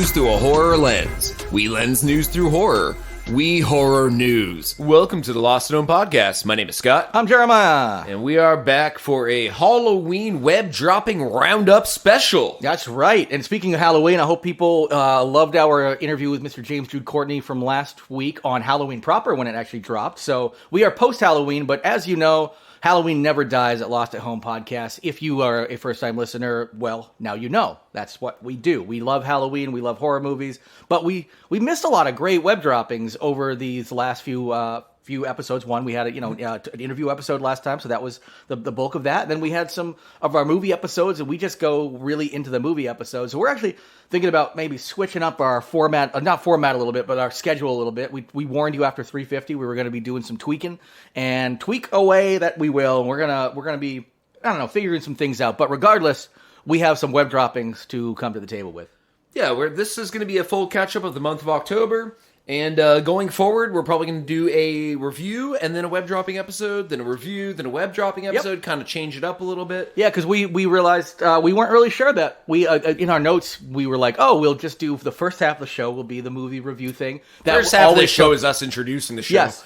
news through a horror lens. We lens news through horror. We horror news. Welcome to the Lost and Known podcast. My name is Scott. I'm Jeremiah. And we are back for a Halloween web dropping roundup special. That's right. And speaking of Halloween, I hope people loved our interview with Mr. James Jude Courtney from last week on Halloween proper when it actually dropped. So we are post-Halloween, but as you know, Halloween never dies at Lost at Home podcast. If you are a first-time listener, well, now you know. That's what we do. We love Halloween. We love horror movies. But we missed a lot of great web droppings over these last few episodes. One, we had an interview episode last time, so that was the bulk of that. Then we had some of our movie episodes, and we just go really into the movie episodes. So we're actually thinking about maybe switching up our format, not format a little bit, but our schedule a little bit. We warned you after 350 we were going to be doing some tweaking, and tweak away that we will. And we're gonna be, I don't know, figuring some things out. But regardless, we have some web droppings to come to the table with. Yeah, this is going to be a full catch-up of the month of October. And going forward, we're probably going to do a review, and then a web dropping episode, then a review, then a web dropping episode, kind of change it up a little bit. Yeah, because we realized we weren't really sure that we in our notes we were like, oh, we'll just do the first half of the show will be the movie review thing. That first half of the show is us introducing the show. Yes.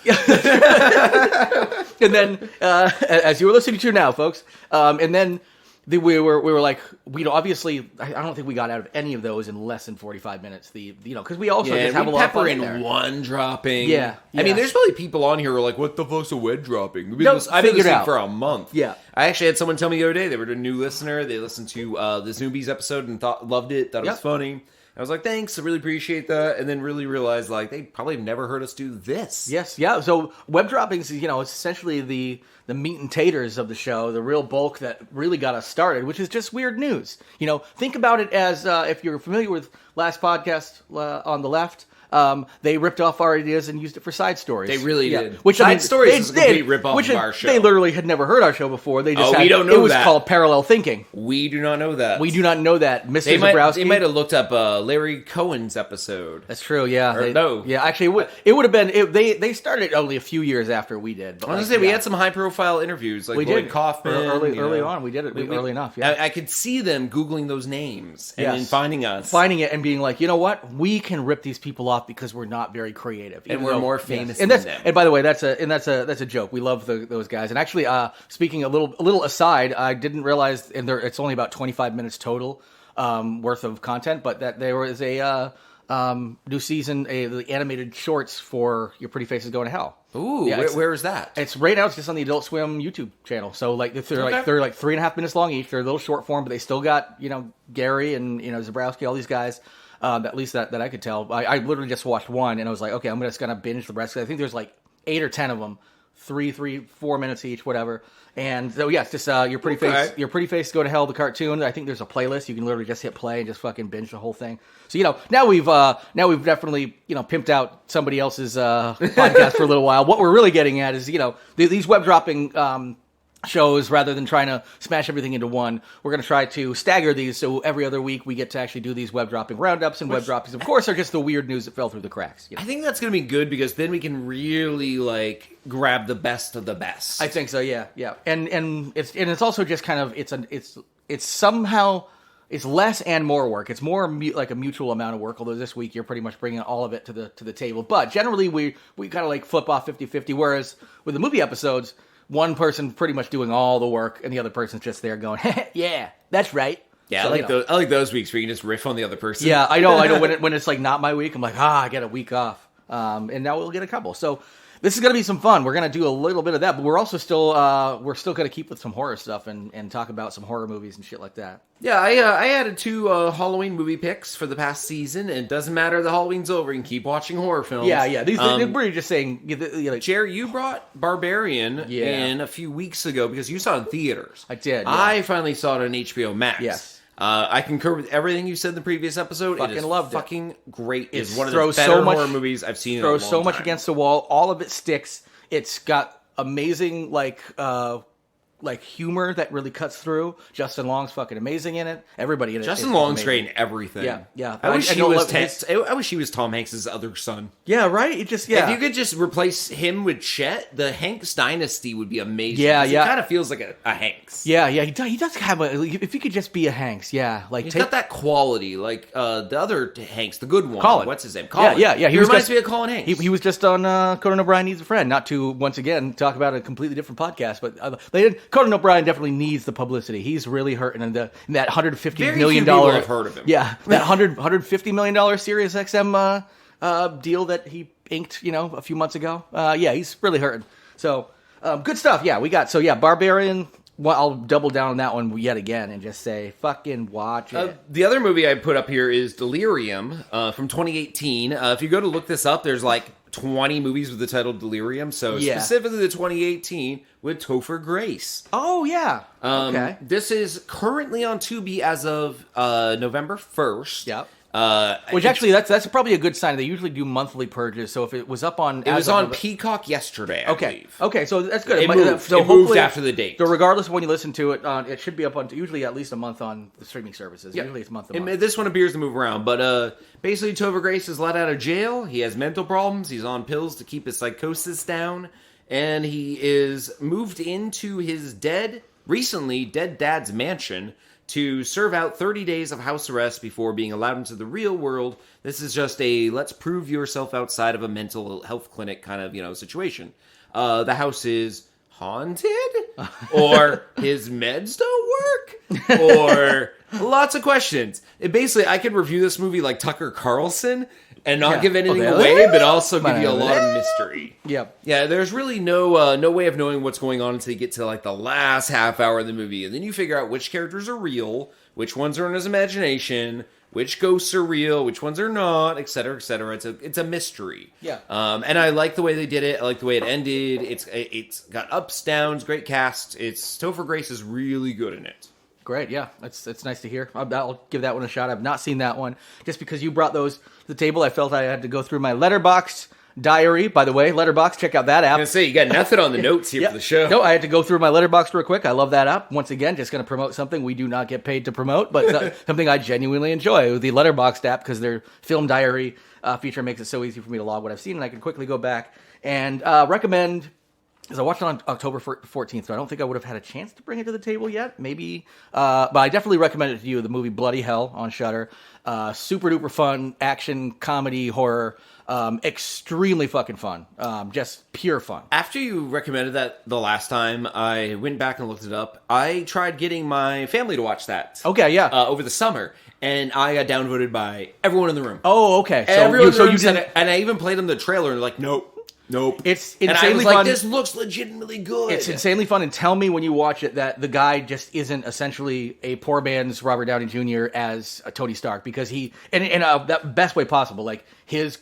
And then as you were listening to now, folks, and then. We were like, obviously, I don't think we got out of any of those in less than 45 minutes. Because we also just have a lot of fun in there. One dropping. Yeah. I mean, there's probably people on here who are like, what the fuck's a web dropping? I've been listening for a month. Yeah. I actually had someone tell me the other day, they were a new listener, they listened to this Newbies episode and loved it, thought it was funny. I was like, thanks, I really appreciate that, and then really realized, like, they probably have never heard us do this. Yes, yeah, so web droppings, it's essentially the meat and taters of the show, the real bulk that really got us started, which is just weird news. Think about it as, if you're familiar with last podcast on the left, they ripped off our ideas and used it for side stories. They really did. Which side stories is a complete rip-off of our show. They literally had never heard our show before. They just we don't know that. It was called Parallel Thinking. We do not know that. We do not know that. Mr. Zabrowski. They might have looked up Larry Cohen's episode. That's true, yeah. No. Yeah, actually, it would have been... They started only a few years after we did. But I was going to say, we had some high-profile interviews, like Lloyd Kaufman. Early on, we did it early enough, yeah. I could see them Googling those names and then finding us. Finding it and being like, you know what? We can rip these people off because we're not very creative, and we're more famous than them. And by the way, that's a joke. We love those guys. And actually, speaking a little aside, I didn't realize, and it's only about 25 minutes total worth of content, but that there was a new season, the animated shorts for Your Pretty Face is Going to Hell. Ooh, yeah, where is that? It's right now. It's just on the Adult Swim YouTube channel. So they're like 3.5 minutes long each. They're a little short form, but they still got Gary and Zabrowski, all these guys. At least that I could tell. I literally just watched one, and I was like, okay, I'm just gonna binge the rest. I think there's like 8 or 10 of them, 4 minutes each, whatever. And so yeah, it's just Your Pretty Face, Your Pretty Face Go to Hell, the cartoon. I think there's a playlist. You can literally just hit play and just fucking binge the whole thing. So now we've definitely pimped out somebody else's podcast for a little while. What we're really getting at is these web dropping. Shows, rather than trying to smash everything into one, we're going to try to stagger these so every other week we get to actually do these web dropping roundups. And web droppings, of course, are just the weird news that fell through the cracks. I think that's going to be good because then we can really grab the best of the best. I think so. Yeah. And it's also just kind of it's somehow it's less and more work. It's more like a mutual amount of work. Although this week you're pretty much bringing all of it to the table. But generally we kind of flip off 50-50. Whereas with the movie episodes, one person pretty much doing all the work, and the other person's just there going, yeah, that's right. Yeah, so, I like those weeks where you can just riff on the other person. Yeah, I know. When it's not my week, I'm like, I get a week off. And now we'll get a couple. So this is going to be some fun. We're going to do a little bit of that, but we're also still going to keep with some horror stuff and talk about some horror movies and shit like that. Yeah, I added 2 Halloween movie picks for the past season, and it doesn't matter the Halloween's over. You can keep watching horror films. Yeah. These we're just saying. Jerry, you brought Barbarian in a few weeks ago because you saw it in theaters. I did. Yeah. I finally saw it on HBO Max. Yes. I concur with everything you said in the previous episode. Fucking loved it. Fucking great. It's one of the better horror movies I've seen in a long time. Throws so much against the wall. All of it sticks. It's got amazing like humor that really cuts through. Justin Long's fucking amazing in it. Everybody in it. Justin is Long's amazing. great in everything. Yeah. I wish he don't was. love I wish he was Tom Hanks' other son. Yeah, right. It just yeah. If you could just replace him with Chet, the Hanks dynasty would be amazing. Yeah. He kind of feels like a Hanks. Yeah. He does have a. If he could just be a Hanks, yeah. Like He's got that quality, like the other Hanks, the good one. Colin. What's his name? Colin. Yeah. He reminds me of Colin Hanks. He was just on Conan O'Brien Needs a Friend. Not to once again talk about a completely different podcast, but Conan O'Brien definitely needs the publicity. He's really hurting in that $150 million. Few people have heard of him. Yeah, that $150 million Sirius XM deal that he inked, a few months ago. Yeah, he's really hurting. So good stuff. Yeah, we got Barbarian. Well, I'll double down on that one yet again and just say, fucking watch it. The other movie I put up here is Delirium from 2018. If you go to look this up, there's like 20 movies with the title Delirium. So specifically the 2018 with Topher Grace. Oh, yeah. Okay. This is currently on Tubi as of November 1st. Yep. Which actually, that's probably a good sign. They usually do monthly purges. So if it was up on, it was on Peacock yesterday. I believe. Okay, so that's good. It moved after the date. So regardless of when you listen to it, it should be up on usually at least a month on the streaming services. Yeah. Usually it's a month. This one appears to move around, but basically, Topher Grace is let out of jail. He has mental problems. He's on pills to keep his psychosis down, and he is moved into his recently dead dad's mansion to serve out 30 days of house arrest before being allowed into the real world. This is just a let's prove yourself outside of a mental health clinic kind of, situation. The house is haunted, or his meds don't work, or lots of questions. I could review this movie like Tucker Carlson and not give anything away, but also give you a lot of mystery. Yep. Yeah, there's really no way of knowing what's going on until you get to like the last half hour of the movie, and then you figure out which characters are real, which ones are in his imagination, which ghosts are real, which ones are not, etc., etc. It's a mystery. Yeah. And I like the way they did it. I like the way it ended. It's got ups, downs, great cast. Topher Grace is really good in it. Great, yeah, it's nice to hear. I'll give that one a shot. I've not seen that one. Just because you brought those to the table, I felt I had to go through my Letterboxd diary. By the way, Letterboxd, check out that app. I was going to say, you got nothing on the notes here for the show. No, I had to go through my Letterboxd real quick. I love that app. Once again, just going to promote something we do not get paid to promote, but something I genuinely enjoy. The Letterboxd app, because their film diary feature makes it so easy for me to log what I've seen, and I can quickly go back and recommend. Because I watched it on October 14th, so I don't think I would have had a chance to bring it to the table yet. Maybe. But I definitely recommend it to you, the movie Bloody Hell on Shudder. Super duper fun, action, comedy, horror. Extremely fucking fun. Just pure fun. After you recommended that the last time, I went back and looked it up. I tried getting my family to watch that. Okay, yeah. Over the summer. And I got downvoted by everyone in the room. Oh, okay. So you said it, and I even played them the trailer, and they're like, nope. It's insanely and I was fun. like, this looks legitimately good. It's insanely fun, and tell me when you watch it that the guy just isn't essentially a poor man's Robert Downey Jr. as a Tony Stark, because he in that best way possible, like his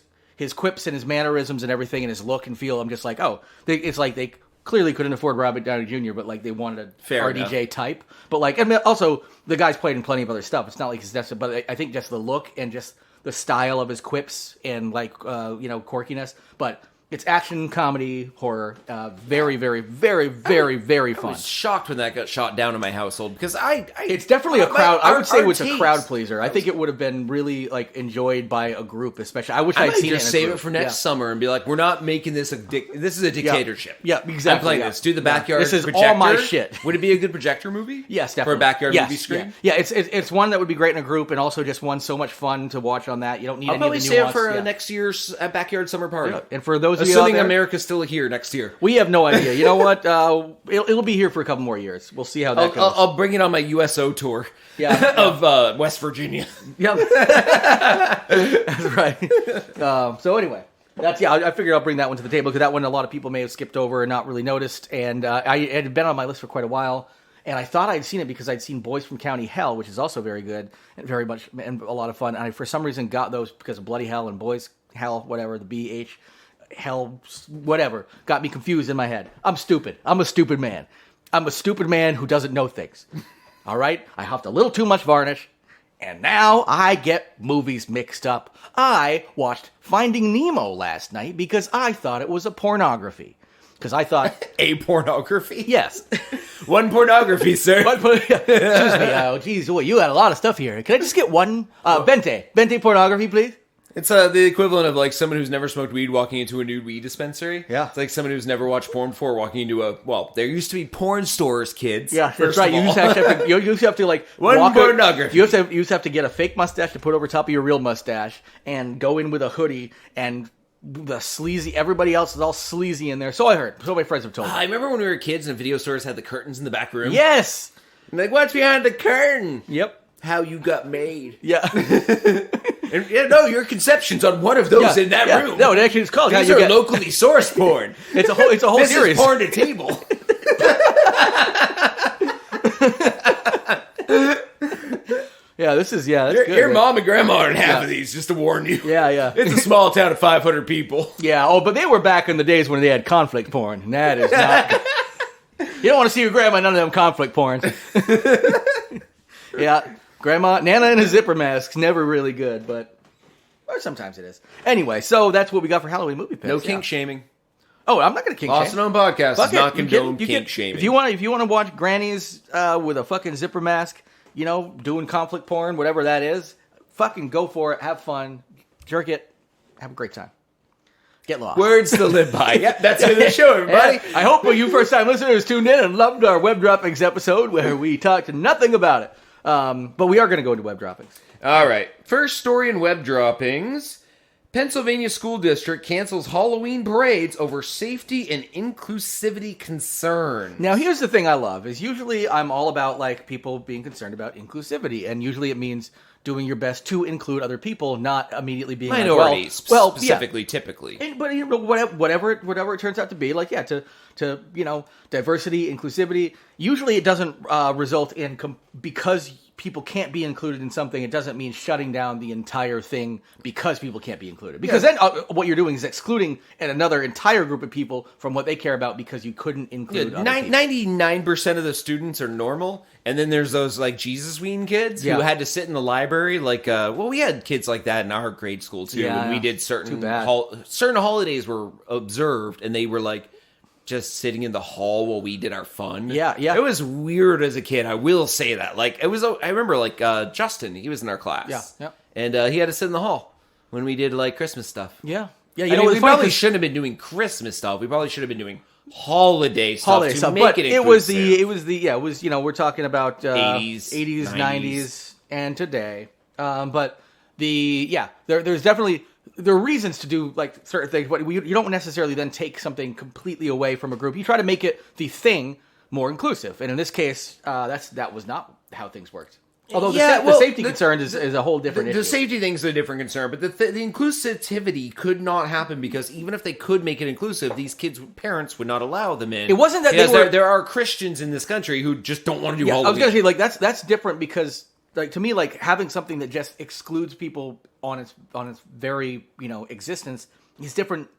quips and his mannerisms and everything and his look and feel. I'm just like, it's like they clearly couldn't afford Robert Downey Jr., but like they wanted a RDJ type. But like, I mean, also the guy's played in plenty of other stuff. It's not like he's desperate, but I think just the look and just the style of his quips and like quirkiness, but. It's action, comedy, horror. Very, very, very, very, very fun. I was shocked when that got shot down in my household because it's definitely a crowd. I would say it's a crowd pleaser. I think it would have been really like enjoyed by a group, especially. I wish I'd seen it. Just save it for next summer and be like, we're not making this this is a dictatorship. Yeah, exactly. I'm playing this. Do the backyard. This is projector. all my shit. Would it be a good projector movie? Yes, definitely. For a backyard movie screen. Yeah, it's one that would be great in a group, and also just one so much fun to watch on that. You don't need any of the nuance. I'll probably save it for next year's backyard summer party. Yeah. And for those of you assuming America's still here next year. We have no idea. You know what? It'll be here for a couple more years. We'll see how that goes. I'll bring it on my USO tour of West Virginia. Yep. That's right. So anyway, I figured I'll bring that one to the table because that one a lot of people may have skipped over and not really noticed. And it had been on my list for quite a while. And I thought I'd seen it because I'd seen Boys from County Hell, which is also very good and very much and a lot of fun. And I, for some reason, got those because of Bloody Hell and Boys Hell, whatever, the BH. Hell, whatever, got me confused in my head. I'm stupid. I'm a stupid man. I'm a stupid man who doesn't know things. All right? I huffed a little too much varnish, and now I get movies mixed up. I watched Finding Nemo last night because I thought it was a pornography. because I thought A pornography? yes. One pornography, sir. Excuse me. Oh, geez, you had a lot of stuff here. Can I just get one? Bente pornography, please. It's the equivalent of like someone who's never smoked weed walking into a nude weed dispensary. Yeah. It's like someone who's never watched porn before walking into there used to be porn stores, kids. Yeah, that's right. You used to have to like one pornography. You used to have to get a fake mustache to put over top of your real mustache and go in with a hoodie and the sleazy. Everybody else is all sleazy in there. So I heard. So my friends have told me. I remember when we were kids and video stores had the curtains in the back room. Yes. And like, what's behind the curtain? Yep. How you got made. Yeah. And, your conception's on one of those in that room. No, it actually is called. These are locally sourced porn. It's a whole this series. Is porn to table. That's your mom and grandma are in half of these, just to warn you. Yeah. It's a small town of 500 people. Yeah. But they were back in the days when they had conflict porn, and that is not. You don't want to see your grandma in none of them conflict porns. Yeah. Grandma, Nana in a zipper mask's never really good, or sometimes it is. Anyway, so that's what we got for Halloween movie picks. No kink shaming. Oh, I'm not going to kink shame. Austin on podcast does not condone kink shaming. If you want to watch grannies with a fucking zipper mask, doing conflict porn, whatever that is, fucking go for it. Have fun, jerk it, have a great time. Get lost. Words to live by. Yep, that's it the show, everybody. I hope you first-time listeners tuned in and loved our web droppings episode where we talked nothing about it. But we are going to go into web droppings. All right. First story in web droppings. Pennsylvania school district cancels Halloween parades over safety and inclusivity concerns. Now, here's the thing I love is usually I'm all about like people being concerned about inclusivity, and usually it means doing your best to include other people, not immediately being minorities, specifically, typically. But whatever it turns out to be, like to diversity, inclusivity. Usually, it doesn't result in because people can't be included in something. It doesn't mean shutting down the entire thing because people can't be included. Because then what you're doing is excluding another entire group of people from what they care about because you couldn't include. 99% of the students are normal, and then there's those like Jesus Ween kids who had to sit in the library. Like, we had kids like that in our grade school too. Yeah, when we did certain holidays were observed, and they were like just sitting in the hall while we did our fun. Yeah. It was weird as a kid. I will say that. Like, it was. I remember like Justin. He was in our class. Yeah. And he had to sit in the hall when we did like Christmas stuff. Yeah. We probably shouldn't have been doing Christmas stuff. We probably should have been doing holiday stuff to make but it inclusive. We're talking about 80s, 90s, and today. But there's definitely there are reasons to do like certain things, but you don't necessarily then take something completely away from a group. You try to make it the thing more inclusive, and in this case, that was not how things worked. Although the safety concern is a whole different issue. The safety thing is a different concern, but the inclusivity could not happen because even if they could make it inclusive, these kids' parents would not allow them in. It wasn't that there are Christians in this country who just don't want to do Halloween. I was going to say like that's different because like to me like having something that just excludes people on its very existence is different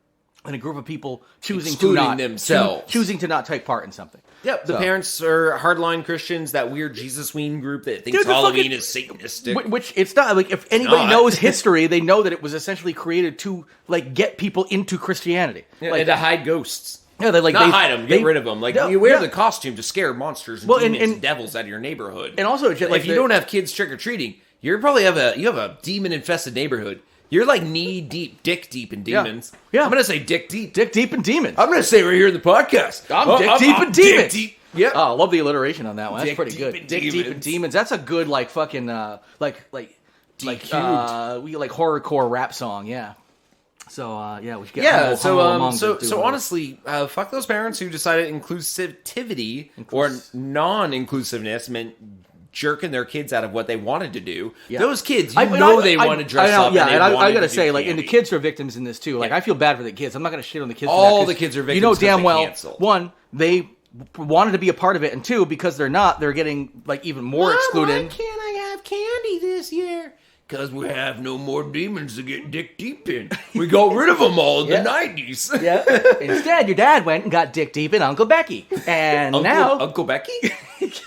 than a group of people choosing to not take part in something. Yep, the parents are hardline Christians, that weird Jesus Ween group that thinks Halloween is satanistic. Which it's not. Like, if anybody knows history, they know that it was essentially created to, like, get people into Christianity. Yeah, and to hide ghosts. Yeah, they hide them, get rid of them. Like, you wear the costume to scare monsters and demons and devils out of your neighborhood. And also, if you don't have kids trick-or-treating, you probably have a demon-infested neighborhood. You're like knee-deep, dick-deep in demons. Yeah. I'm going to say dick-deep. Dick-deep in demons. I'm going to say right here in the podcast. I'm dick-deep in demons. Yeah. Oh, I love the alliteration on that one. That's pretty good. Dick-deep in demons. That's a good, like, fucking, like horrorcore rap song, yeah. So, we should get so honestly, fuck those parents who decided inclusivity or non-inclusiveness meant jerking their kids out of what they wanted to do. Yeah. Those kids, they want to dress up. Yeah, and I gotta say, like, and the kids are victims in this too. Like, I feel bad for the kids. I'm not gonna shit on the kids. All the kids are victims. You know damn well, one, they wanted to be a part of it, and two, because they're not, they're getting like even more excluded. Why can't I have candy this year? Because we have no more demons to get dick deep in. We got rid of them all in the 90s. Yeah. Instead, your dad went and got dick deep in Uncle Becky. And now... Uncle Becky? It's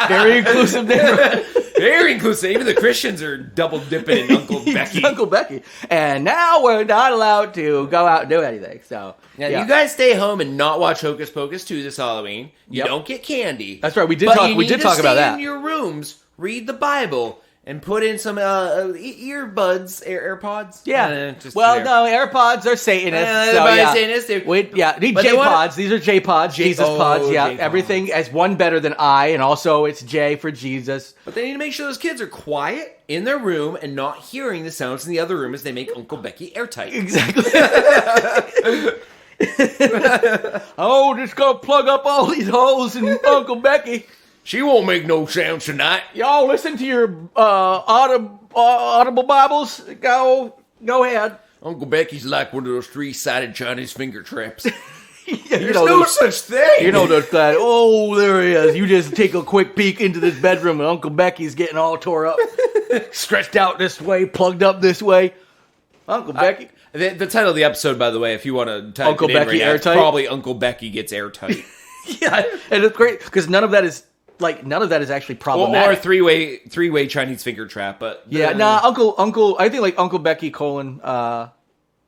very inclusive neighborhood. Very inclusive. Even the Christians are double dipping in Uncle Becky. Uncle Becky. And now we're not allowed to go out and do anything. So now you guys stay home and not watch Hocus Pocus 2 this Halloween. You don't get candy. That's right. We did talk about that. In your rooms, read the Bible. And put in some earbuds, AirPods. Yeah. No, AirPods are Satanists. Satanists. Need J-Pods. These are J-Pods, Jesus Pods. Yeah, J-Pods. Everything as one better than I, and also it's J for Jesus. But they need to make sure those kids are quiet in their room and not hearing the sounds in the other room as they make Uncle Becky airtight. Exactly. Just go plug up all these holes in Uncle Becky. She won't make no sounds tonight. Y'all listen to your audible Bibles. Go ahead. Uncle Becky's like one of those 3-sided Chinese finger traps. There's no such thing. You know those guys. Oh, there he is. You just take a quick peek into this bedroom and Uncle Becky's getting all tore up. Stretched out this way, plugged up this way. Uncle Becky. The title of the episode, by the way, if you want to type Uncle it in Becky right airtight? Now, probably Uncle Becky gets airtight. Yeah, and it's great because none of that is actually problematic. Or a three-way Chinese finger trap, but Uncle. I think like Uncle Becky :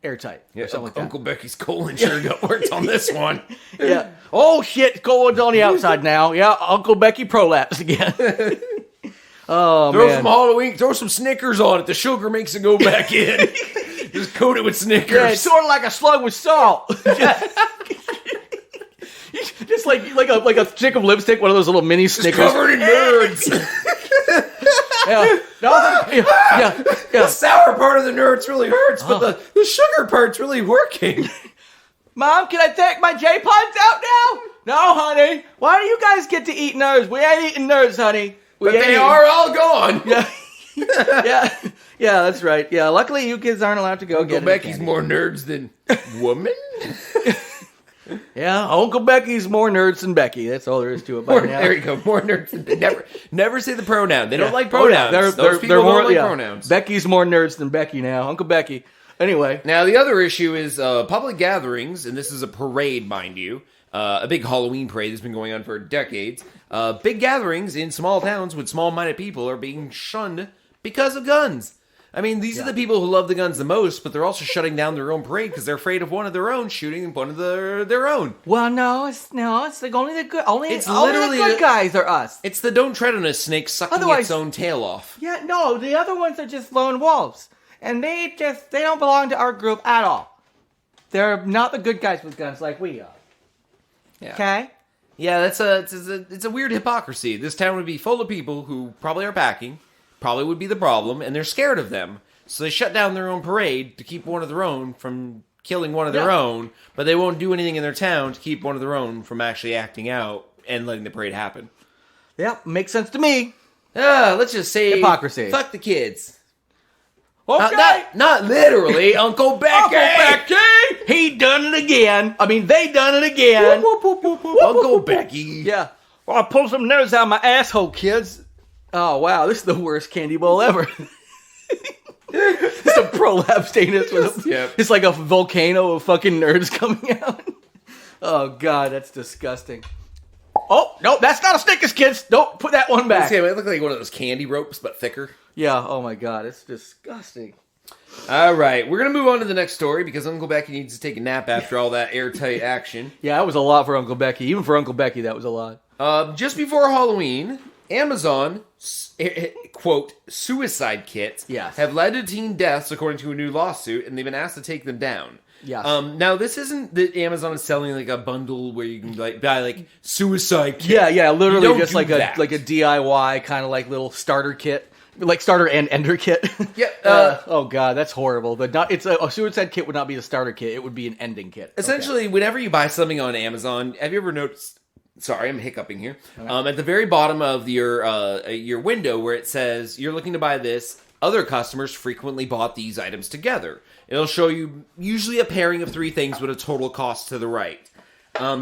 airtight. Yeah, or something like that. Uncle Becky's colon sure got worked on this one. Yeah. Oh shit, colon's on the outside now. Yeah, Uncle Becky prolapse again. Throw some Halloween, throw some Snickers on it. The sugar makes it go back in. Just coat it with Snickers. Yeah, it's sort of like a slug with salt. Just like a stick of lipstick, one of those little mini Snickers. It's covered in nerds. The sour part of the nerds really hurts, but the sugar part's really working. Mom, can I take my J-Pods out now? No, honey. Why do you guys get to eat nerds? We ain't eating nerds, honey. But they are all gone. Yeah. Yeah, that's right. Yeah, luckily you kids aren't allowed to go get it. Uncle Becky's more nerds than woman? Yeah, Uncle Becky's more nerds than Becky. That's all there is to it. There you go. More nerds than never say the pronoun. They don't like pronouns. Those people don't like pronouns. Becky's more nerds than Becky now. Uncle Becky. Anyway. Now, the other issue is public gatherings, and this is a parade, mind you. A big Halloween parade that's been going on for decades. Big gatherings in small towns with small-minded people are being shunned because of guns. I mean, these are the people who love the guns the most, but they're also shutting down their own parade because they're afraid of one of their own shooting one of their own. Well, it's like only the good, only the good guys are us. It's the don't tread on a snake sucking its own tail off. Yeah, no, the other ones are just lone wolves, and they don't belong to our group at all. They're not the good guys with guns like we are. Yeah. Okay. Yeah, it's a weird hypocrisy. This town would be full of people who probably are packing. Probably would be the problem, and they're scared of them. So they shut down their own parade to keep one of their own from killing one of their own, but they won't do anything in their town to keep one of their own from actually acting out and letting the parade happen. Yep, makes sense to me. Let's just say hypocrisy. Fuck the kids. Okay. Not literally, Uncle Becky. Uncle Becky! He done it again. I mean, they done it again. Uncle Becky. Yeah. Well, I pulled some nerds out of my asshole, kids. Oh, wow, this is the worst candy bowl ever. It's a prolapse anus. It's like a volcano of fucking nerds coming out. Oh, God, that's disgusting. Oh, no, that's not a Snickers, kids. Don't put that one back. It looked like one of those candy ropes, but thicker. Yeah, oh my God, it's disgusting. All right, we're going to move on to the next story because Uncle Becky needs to take a nap after all that airtight action. Yeah, that was a lot for Uncle Becky. Even for Uncle Becky, that was a lot. Just before Halloween, Amazon, quote, suicide kits have led to teen deaths according to a new lawsuit, and they've been asked to take them down. Yes. Now, this isn't that Amazon is selling like a bundle where you can buy like suicide kit. Yeah, literally just like a DIY kind of like little starter kit. Like starter and ender kit. Yeah. Oh God, that's horrible. But a suicide kit would not be a starter kit. It would be an ending kit. Essentially, whenever you buy something on Amazon, have you ever noticed? Sorry, I'm hiccuping here. Right. At the very bottom of your window where it says you're looking to buy this, other customers frequently bought these items together. It'll show you usually a pairing of 3 things with a total cost to the right.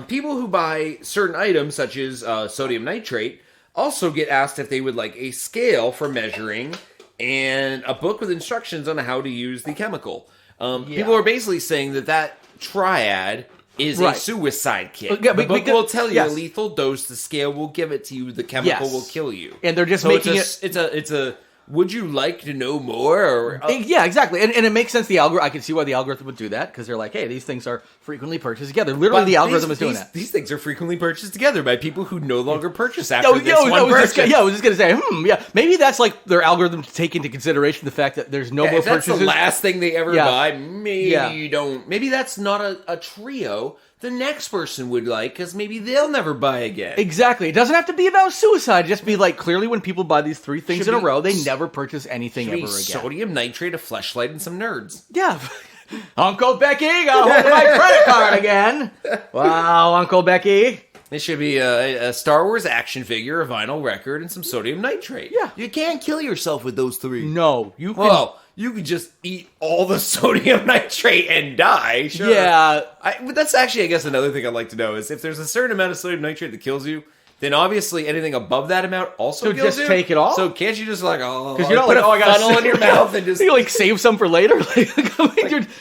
People who buy certain items, such as sodium nitrate, also get asked if they would like a scale for measuring and a book with instructions on how to use the chemical. People are basically saying that triad is Right. a suicide kit. Yeah, the book will tell you yes. a lethal dose. The scale will give it to you. The chemical Yes. will kill you. And they're just So making it's a. Would you like to know more? Or Yeah, exactly. And it makes sense. I can see why the algorithm would do that, because they're like, hey, these things are frequently purchased together. Literally, But the algorithm is doing that. These things are frequently purchased together by people who no longer purchase after Oh, this one person. I was just going to say, yeah, maybe that's like their algorithm to take into consideration the fact that there's no more If that's purchases. the last thing they ever Yeah. buy, maybe Yeah. you don't. Maybe that's not a trio the next person would like, because maybe they'll never buy again. Exactly. It doesn't have to be about suicide. Just be like, clearly when people buy these 3 things Should in a be- row, they never purchase anything Should ever be again. sodium nitrate, a fleshlight, and some nerds. Yeah. Uncle Becky got hold of my credit card again. Wow, Uncle Becky. It should be a Star Wars action figure, a vinyl record, and some sodium nitrate. Yeah. You can't kill yourself with those 3. No, you can. Well, you could just eat all the sodium nitrate and die. Sure. Yeah. But that's actually, I guess, another thing I'd like to know is if there's a certain amount of sodium nitrate that kills you, then obviously anything above that amount also So kills just you. take it all? So can't you just like, oh, Because you're not put like, a oh, I got funnel in your mouth and just... you like save some for later.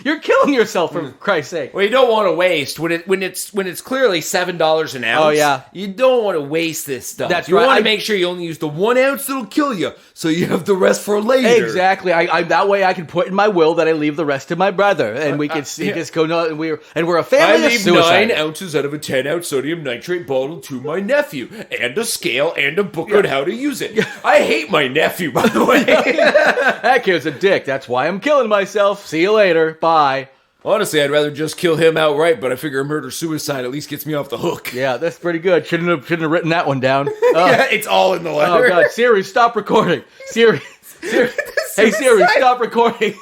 You're killing yourself for Christ's sake. Well, you don't want to waste when it's clearly $7 an ounce. Oh, yeah. You don't want to waste this stuff. That's you right. want to make sure you only use the 1 ounce that'll kill you, so you have the rest for later. Exactly. I that way I can put in my will that I leave the rest to my brother, and we can yeah. just go. No, and we're a I family of leave suicide. 9 ounces out of a 10-ounce sodium nitrate bottle to my nephew, and a scale and a book on how to use it. I hate my nephew, by the way. That kid's a dick. That's why I'm killing myself. See you later. Bye. Honestly, I'd rather just kill him outright, but I figure a murder-suicide at least gets me off the hook. Yeah, that's pretty good. Shouldn't have written that one down. Yeah, it's all in the letter. Oh god, Siri, stop recording. Siri. Hey Siri, stop recording.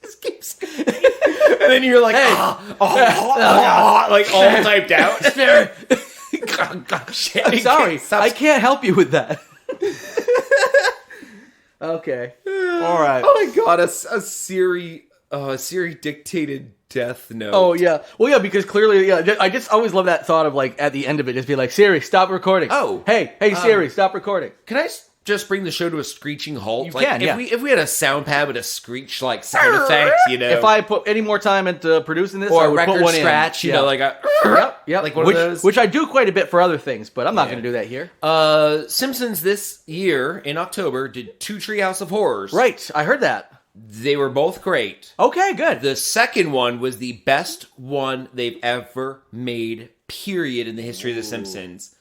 Just keeps and then you're like, Hey. like all typed out. Siri. Shit, I'm sorry, Stop. I can't help you with that. Okay. All right. Oh my god, a Siri dictated death note. Oh yeah. Well, yeah, because clearly, yeah. I just always love that thought of like at the end of it, just be like, Siri, stop recording. Oh. Hey, Siri, stop recording. Can I just bring the show to a screeching halt? You like, can, yeah. If we had a sound pad with a screech like sound effect, you know, If I put any more time into producing this, or I a would record put one scratch, in. you Yeah. know, like a Yep. like one which, of those. which I do quite a bit for other things, but I'm not going to do that here. Simpsons this year in October did 2 Treehouse of Horrors. Right. I heard that. They were both great. Okay, good. The second one was the best one they've ever made, period, in the history of The Simpsons.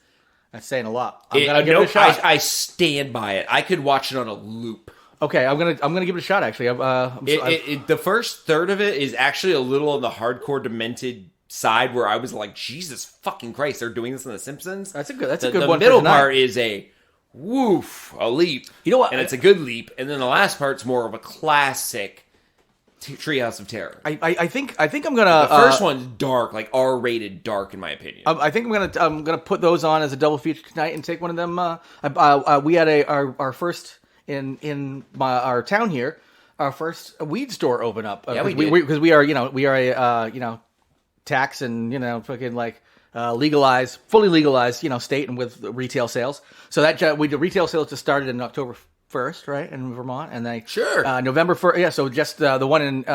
That's saying a lot. I'm gonna give it a Nope, shot. I stand by it. I could watch it on a loop. Okay, I'm gonna give it a shot. Actually, The first third of it is actually a little on the hardcore demented side, where I was like, Jesus fucking Christ, they're doing this in The Simpsons. That's a good The one. middle for tonight. part is a leap. You know what? And it's a good leap. And then the last part's more of a classic Treehouse of Terror. I think I'm gonna. The first one's dark, like R-rated dark, in my opinion. I think I'm gonna put those on as a double feature tonight and take one of them. We had our first in our town here, our first weed store open up. Yeah, we did. Because we are a tax and fucking like fully legalized state and with retail sales. So that the retail sales just started in October 1st, right, in Vermont, and then Sure. November 1st. Yeah, so just the one in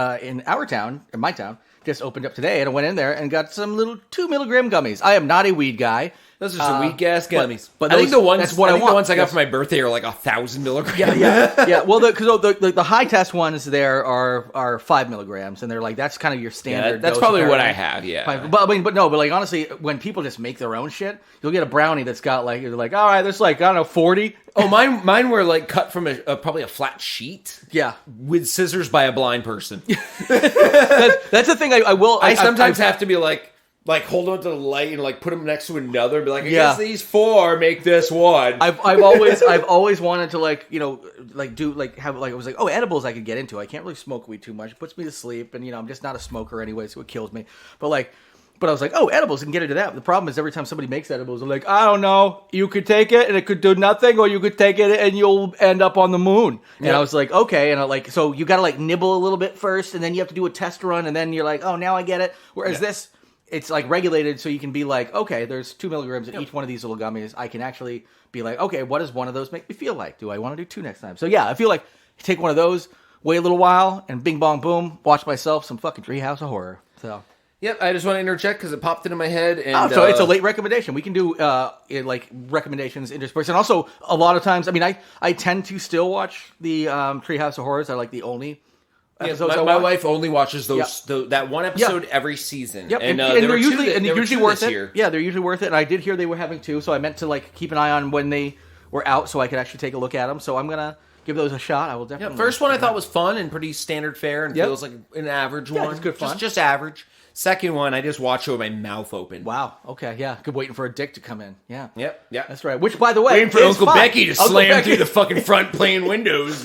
our town, in my town, just opened up today, and I went in there and got some little 2 milligram gummies. I am not a weed guy. Those are some weak ass gummies. but I think those- the ones that's what I the want. ones I got Yes. for my birthday are like 1,000 milligrams. Yeah. Well, because the high test ones there are 5 milligrams, and they're like that's kind of your standard. that's dose, probably what apparently. I have. Yeah, But like honestly, when people just make their own shit, you'll get a brownie that's got like you're like, all right, there's like I don't know 40. Oh, mine were like cut from probably a flat sheet. Yeah, With scissors by a blind person. that's the thing. I sometimes have to be like hold on to the light and like put them next to another. And be like, I Yeah. guess these 4 make this one. I've always wanted to have I was like, oh, edibles I could get into. I can't really smoke weed too much. It puts me to sleep, and I'm just not a smoker anyway, so it kills me. But I was like, oh, edibles, I can get into that. The problem is every time somebody makes edibles, they're like, I don't know, you could take it and it could do nothing, or you could take it and you'll end up on the moon. And Yeah. I was like, okay. And so you got to nibble a little bit first, and then you have to do a test run, and then you're like, oh, now I get it. Whereas this, it's regulated, so you can be like, okay, there's 2 milligrams in each one of these little gummies. I can actually be like, okay, what does one of those make me feel like? Do I want to do 2 next time? So yeah, I feel like take one of those, wait a little while, and bing bong boom, watch myself some fucking Treehouse of Horror. So. Yep, I just want to interject because it popped into my head. And, so it's a late recommendation. We can do like recommendations interspersed, and also a lot of times. I mean, I tend to still watch the Treehouse of Horrors. I like the only episodes. My wife only watches those Yeah. that one episode every season. Yep, and, and they're usually worth it. Year. Yeah, they're usually worth it. And I did hear they were having 2, so I meant to like keep an eye on when they were out, so I could actually take a look at them. So I'm gonna give those a shot. I will definitely. First one I thought was fun and pretty standard fare and feels like an average one. It's good fun. Just average. Second one, I just watch it with my mouth open. Wow. Okay. Yeah. Good. Waiting for a dick to come in. Yeah. Yep. That's right. Which, by the way, waiting for Uncle Becky to slam through the fucking front plane windows.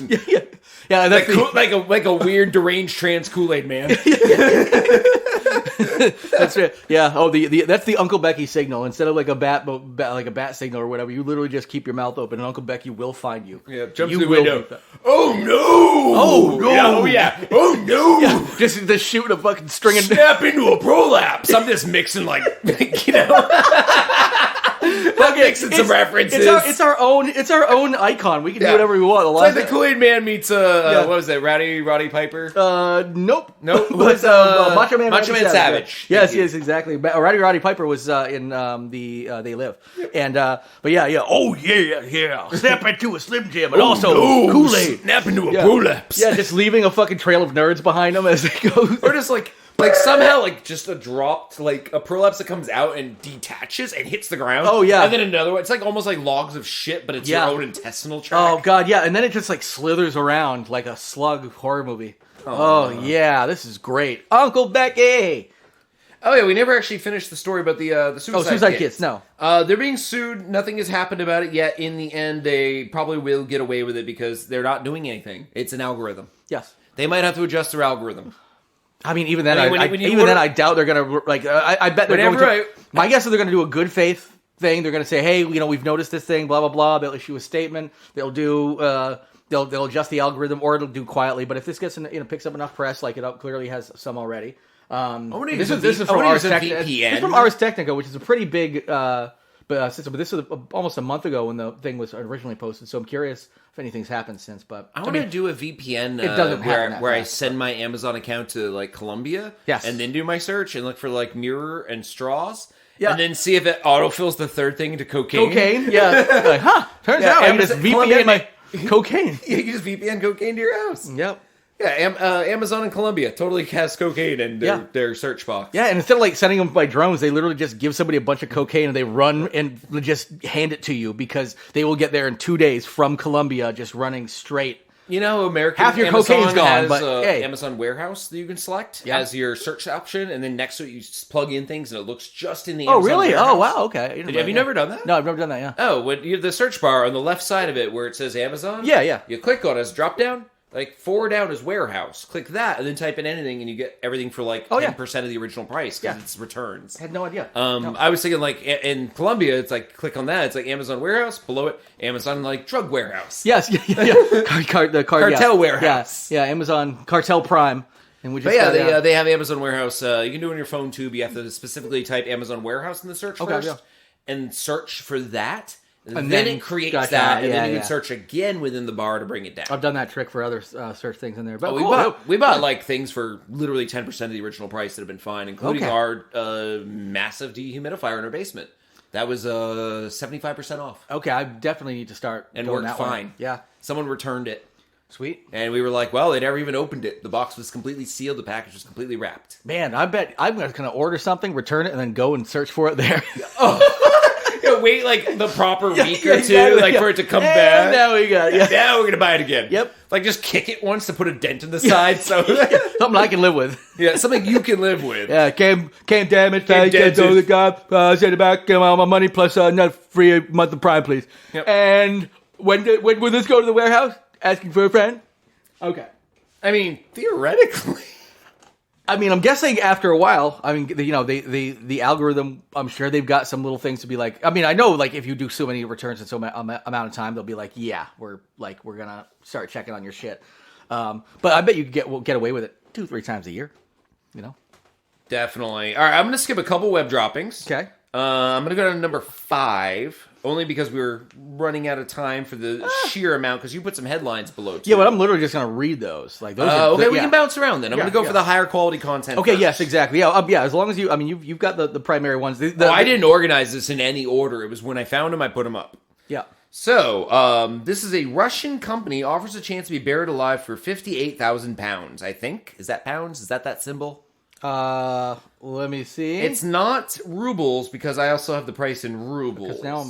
Yeah. That's like a weird deranged trans Kool-Aid man. That's it. Yeah. Oh, that's the Uncle Becky signal. Instead of like a bat signal or whatever, you literally just keep your mouth open, and Uncle Becky will find you. Yeah. Jump you through the window. Oh no! Oh no! Yeah, oh yeah! Oh no! Yeah, just shoot a fucking string and snap into a prolapse. I'm just mixing like you know. I'm mixing some references. It's our own icon. We can do whatever we want. It's like the Kool-Aid Man meets what was that? Roddy Piper? Nope. Who's Macho Man Savage. Yes, exactly. Roddy Piper was in the They Live, and but yeah. Oh yeah. Snap into a Slim Jim, and also Kool-Aid. Snap into a prolapse. Yeah, just leaving a fucking trail of nerds behind them as they go. Or just like somehow just a dropped like a prolapse that comes out and detaches and hits the ground. Oh yeah, and then another one. It's like almost like logs of shit, but it's your own intestinal tract. Oh god, yeah, and then it just like slithers around like a slug horror movie. Oh yeah, this is great, Uncle Becky. Oh yeah, we never actually finished the story about the Suicide Kids. No, they're being sued. Nothing has happened about it yet. In the end, they probably will get away with it because they're not doing anything. It's an algorithm. Yes, they might have to adjust their algorithm. I mean, even then, I doubt they're gonna like. I bet they're going to. My guess is they're going to do a good faith thing. They're going to say, "Hey, we've noticed this thing, blah blah blah." They'll issue a statement. They'll do. They'll adjust the algorithm, or it'll do quietly. But if this gets picks up enough press, like it clearly has some already. This is from Ars Technica, which is a pretty big system. But this was almost a month ago when the thing was originally posted. So I'm curious if anything's happened since. But I want to do a VPN it doesn't where I send my Amazon account to like Colombia, and then do my search and look for like mirror and straws. Yeah. And then see if it autofills the third thing into cocaine. Yeah. Like, turns out I can just VPN my cocaine. You can just VPN cocaine to your house. Yep. Yeah, Amazon in Colombia totally has cocaine in their search box. Yeah, and instead of like sending them by drones, they literally just give somebody a bunch of cocaine and they run and just hand it to you because they will get there in 2 days from Colombia just running straight. You know, half your cocaine's gone, but hey. Amazon Warehouse that you can select as your search option, and then next to it you just plug in things and it looks just in the Amazon really? Warehouse. Oh, wow, okay. Have you never done that? No, I've never done that, yeah. Oh, when you have the search bar on the left side of it where it says Amazon? Yeah. You click on it as drop down. Like 4 down is warehouse. Click that and then type in anything and you get everything for like 10% of the original price because it's returns. I had no idea. I was thinking like in Colombia, it's like click on that. It's like Amazon warehouse. Below it, Amazon like drug warehouse. Yes, the cartel warehouse. Yeah, Amazon Cartel Prime. And we just they have Amazon warehouse. You can do it on your phone too, but you have to specifically type Amazon warehouse in the search first and search for that. And then it creates that, and then you can search again within the bar to bring it down. I've done that trick for other search things in there. But we bought like things for literally 10% of the original price that have been fine, including our massive dehumidifier in our basement. That was 75% off. Okay, I definitely need to start. And worked fine. Way. Yeah, someone returned it. Sweet. And we were like, well, they never even opened it. The box was completely sealed. The package was completely wrapped. Man, I bet I'm going to order something, return it, and then go and search for it there. Wait like the proper week or two, for it to come back. Now we got it. Now we're gonna buy it again. Yep. Like just kick it once to put a dent in the side, so something I can live with. Yeah, something you can live with. Yeah, came damaged. Can't do the job. Send it back. Give all my money plus not free month of Prime, please. Yep. And when will this go to the warehouse? Asking for a friend. Okay. I mean, theoretically. I mean, I'm guessing after a while. I mean, the algorithm. I'm sure they've got some little things to be like. I mean, I know like if you do so many returns in so amount of time, they'll be like, yeah, we're gonna start checking on your shit. But I bet you could get away with it 2-3 times a year. You know. Definitely. All right, I'm gonna skip a couple web droppings. Okay. I'm gonna go to number 5 only because we were running out of time for the sheer amount, because you put some headlines below, too. Yeah, but I'm literally just going to read those. Like those. Okay, we can bounce around then. I'm going to go for the higher quality content Okay, first. yes, exactly. Yeah, as long as you've got the primary ones. I didn't organize this in any order. It was when I found them, I put them up. Yeah. So, this is a Russian company offers a chance to be buried alive for 58,000 pounds, I think. Is that pounds? Is that symbol? Let me see. It's not rubles, because I also have the price in rubles. Because now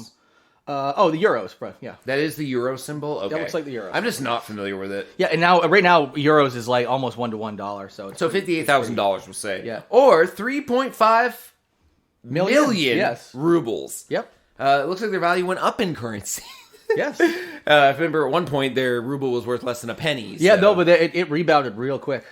the euros, bro. Yeah. That is the euro symbol? Okay. That looks like the euro. I'm just not familiar with it. Yeah, and right now euros is like almost $1 to $1, so $58,000, we'll say. Yeah. Or 3.5 million yes. rubles. Yep. It looks like their value went up in currency. Yes. I remember at one point their ruble was worth less than a penny. Yeah, no, but it rebounded real quick.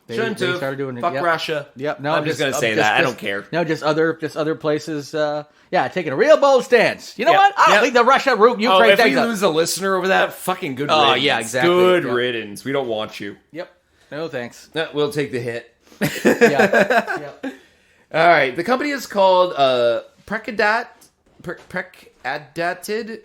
They started doing it. Fuck Russia. Yep. No, I'm just going to say that. I don't care. No, just other places. Taking a real bold stance. You know what? I don't think the Russia Ukraine if we lose a listener over that, fucking good riddance. Oh, yeah, exactly. Good riddance. We don't want you. Yep. No, thanks. No, we'll take the hit. Yeah. All right. The company is called Prekadated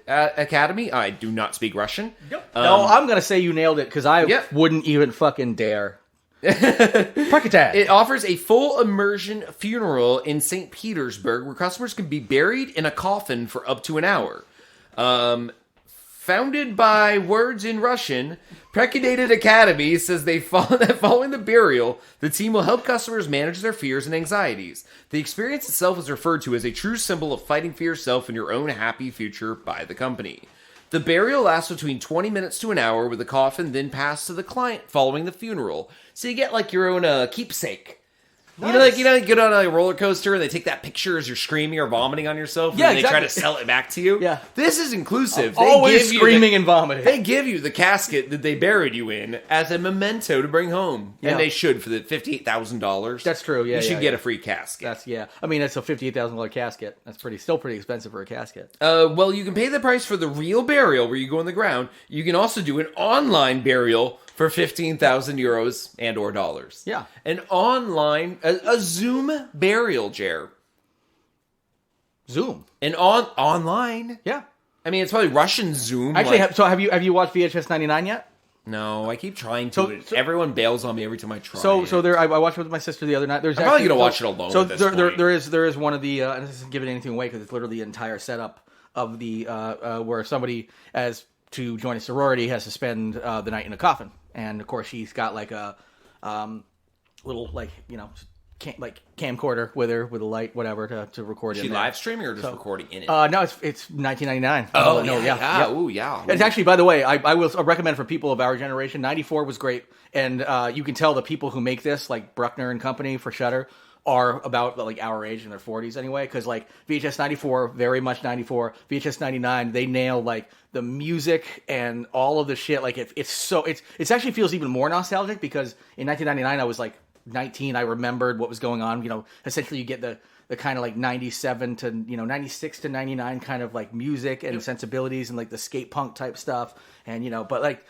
Academy. I do not speak Russian. Yep. No, I'm going to say you nailed it, because I wouldn't even fucking dare. It offers a full immersion funeral in St. Petersburg where customers can be buried in a coffin for up to an hour. Founded by words in Russian, Precadated Academy says that following the burial, the team will help customers manage their fears and anxieties. The experience itself is referred to as a true symbol of fighting for yourself and your own happy future by the company. The burial lasts between 20 minutes to an hour, with the coffin then passed to the client following the funeral. So you get like your own keepsake. Nice. You get on a roller coaster and they take that picture as you're screaming or vomiting on yourself, and then they try to sell it back to you. Yeah. This is inclusive. Always screaming and vomiting. They give you the casket that they buried you in as a memento to bring home. Yeah. And they should, for the $58,000. That's true, yeah. You should get a free casket. That's a $58,000 casket. That's still pretty expensive for a casket. Well, you can pay the price for the real burial where you go in the ground. You can also do an online burial for 15,000 euros and or dollars. Yeah. An online, a Zoom burial, Jer. Zoom? Online? Yeah. I mean, it's probably Russian Zoom. Actually, have you watched VHS 99 yet? No, I keep trying to. Everyone bails on me every time I try. I watched it with my sister the other night. I'm probably going to watch it alone. So at this point. there is one of the, and this isn't giving anything away because it's literally the entire setup of the where somebody, as to join a sorority, has to spend the night in a coffin. And of course, she's got like a little camcorder with her with a light, whatever, to record. Is she live streaming or just recording in it? No, it's 1999. Oh no, yeah. Ooh, yeah. It's actually, by the way, I will recommend for people of our generation. 94 was great, and you can tell the people who make this, like Bruckner and Company for Shudder, are about like our age in their 40s anyway, because like VHS 94, very much 94, VHS 99, they nail like the music and all of the shit. Like it actually feels even more nostalgic, because in 1999 I was like 19. I remembered what was going on. Essentially you get the kind of like 97 to 96 to 99 kind of like music and sensibilities and like the skate punk type stuff, and but like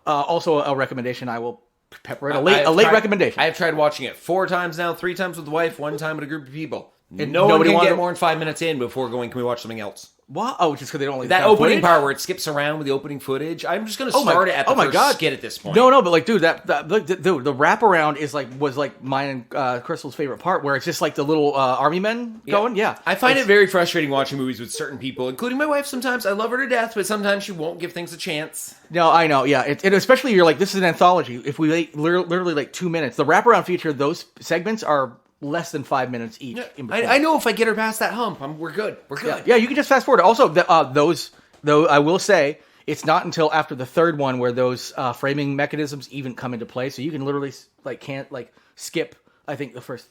also a recommendation I will pepper it. A late recommendation. I have tried watching it 4 times now, 3 times with the wife, 1 time with a group of people. Nobody can get more than 5 minutes in before going, can we watch something else? What? Oh, just because they don't like that opening part where it skips around with the opening footage. I'm just going to start it at the first skit at this point. No, but like, dude, the wraparound was like mine and Crystal's favorite part, where it's just like the little army men going. Yeah, I find it very frustrating watching movies with certain people, including my wife. Sometimes I love her to death, but sometimes she won't give things a chance. No, I know. Yeah, and especially you're like, this is an anthology. If we literally like 2 minutes, the wraparound feature, those segments are less than 5 minutes each. I know if I get her past that hump, we're good. We're good. Yeah, you can just fast forward. Also, though, I will say, it's not until after the third one where those framing mechanisms even come into play. So you can literally can't skip. I think the first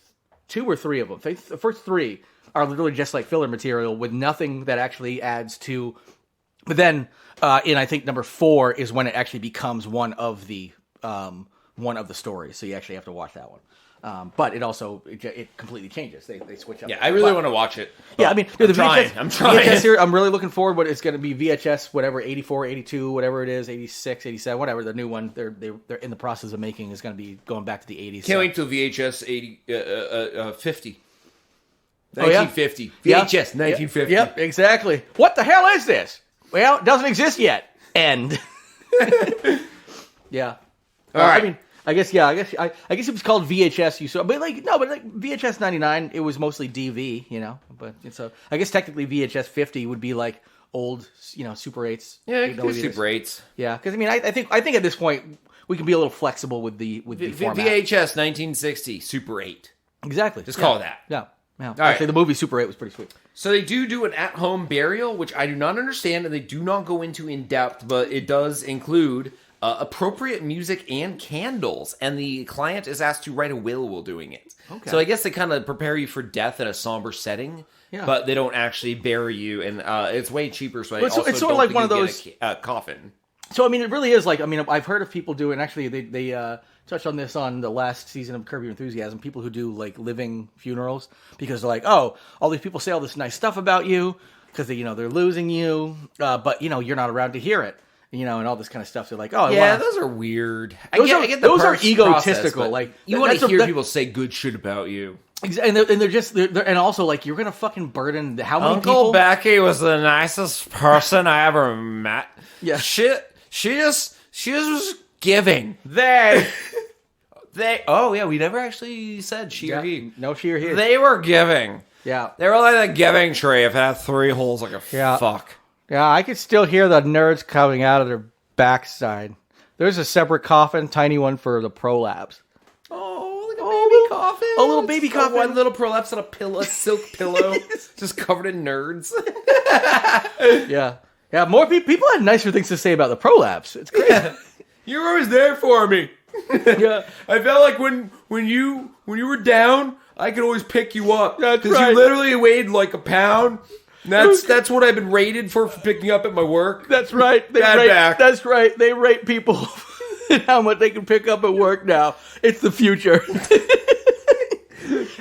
2 or 3 of them. The first 3 are literally just like filler material with nothing that actually adds to. But then, I think number 4 is when it actually becomes one of the stories. So you actually have to watch that one. But it also it completely changes. They switch up. Yeah, I really want to watch it. Yeah, I mean, dude, I'm trying. VHS here, I'm really looking forward. But it's going to be VHS, whatever, 84, 82, whatever it is, 86, 87, whatever. The new one they're in the process of making is going to be going back to the 80s. Can't wait till VHS 50. 1950. VHS, 1950. Yep, exactly. What the hell is this? Well, it doesn't exist yet. End. Yeah. All right. I mean, I guess it was called VHS. You saw, but VHS 99. It was mostly DV, But so I guess technically VHS 50 would be like old, Super 8s. Yeah, it could be Super 8s. Yeah, because I think at this point we can be a little flexible with the format. VHS 1960 Super 8. Exactly. Just call it that. Yeah. Yeah. All Actually, right. the movie Super 8 was pretty sweet. So they do an at-home burial, which I do not understand, and they do not go into in depth, but it does include appropriate music and candles, and the client is asked to write a will while doing it. Okay. So I guess they kind of prepare you for death in a somber setting, but they don't actually bury you, and it's way cheaper. So it's sort of like one of those coffin. So I mean, it really is like I've heard of people do, and actually they touched on this on the last season of Curb Your Enthusiasm. People who do like living funerals because they're like, oh, all these people say all this nice stuff about you because they're losing you, but you're not around to hear it. And all this kind of stuff. They're like, oh, yeah, those are weird. I get those are egotistical. Process, like you want to hear people say good shit about you, and they're also like, you're gonna fucking burden how many Uncle people? Becky was the nicest person I ever met. Yeah, she just was giving. They. Oh yeah, we never actually said she or he. No, she or he. They were giving. Yeah, they were like a giving tree. If it had 3 holes, like a fuck. Yeah, I could still hear the nerds coming out of their backside. There's a separate coffin, tiny one for the prolapse. Oh, like a baby coffin. A little baby coffin. One little prolapse on a silk pillow, just covered in nerds. Yeah. More people had nicer things to say about the prolapse. It's crazy. Yeah. You were always there for me. Yeah, I felt like when you were down, I could always pick you up. That's right. Because you literally weighed like a pound. That's what I've been rated for picking up at my work. That's right. That's right. They rate people and how much they can pick up at work now. It's the future.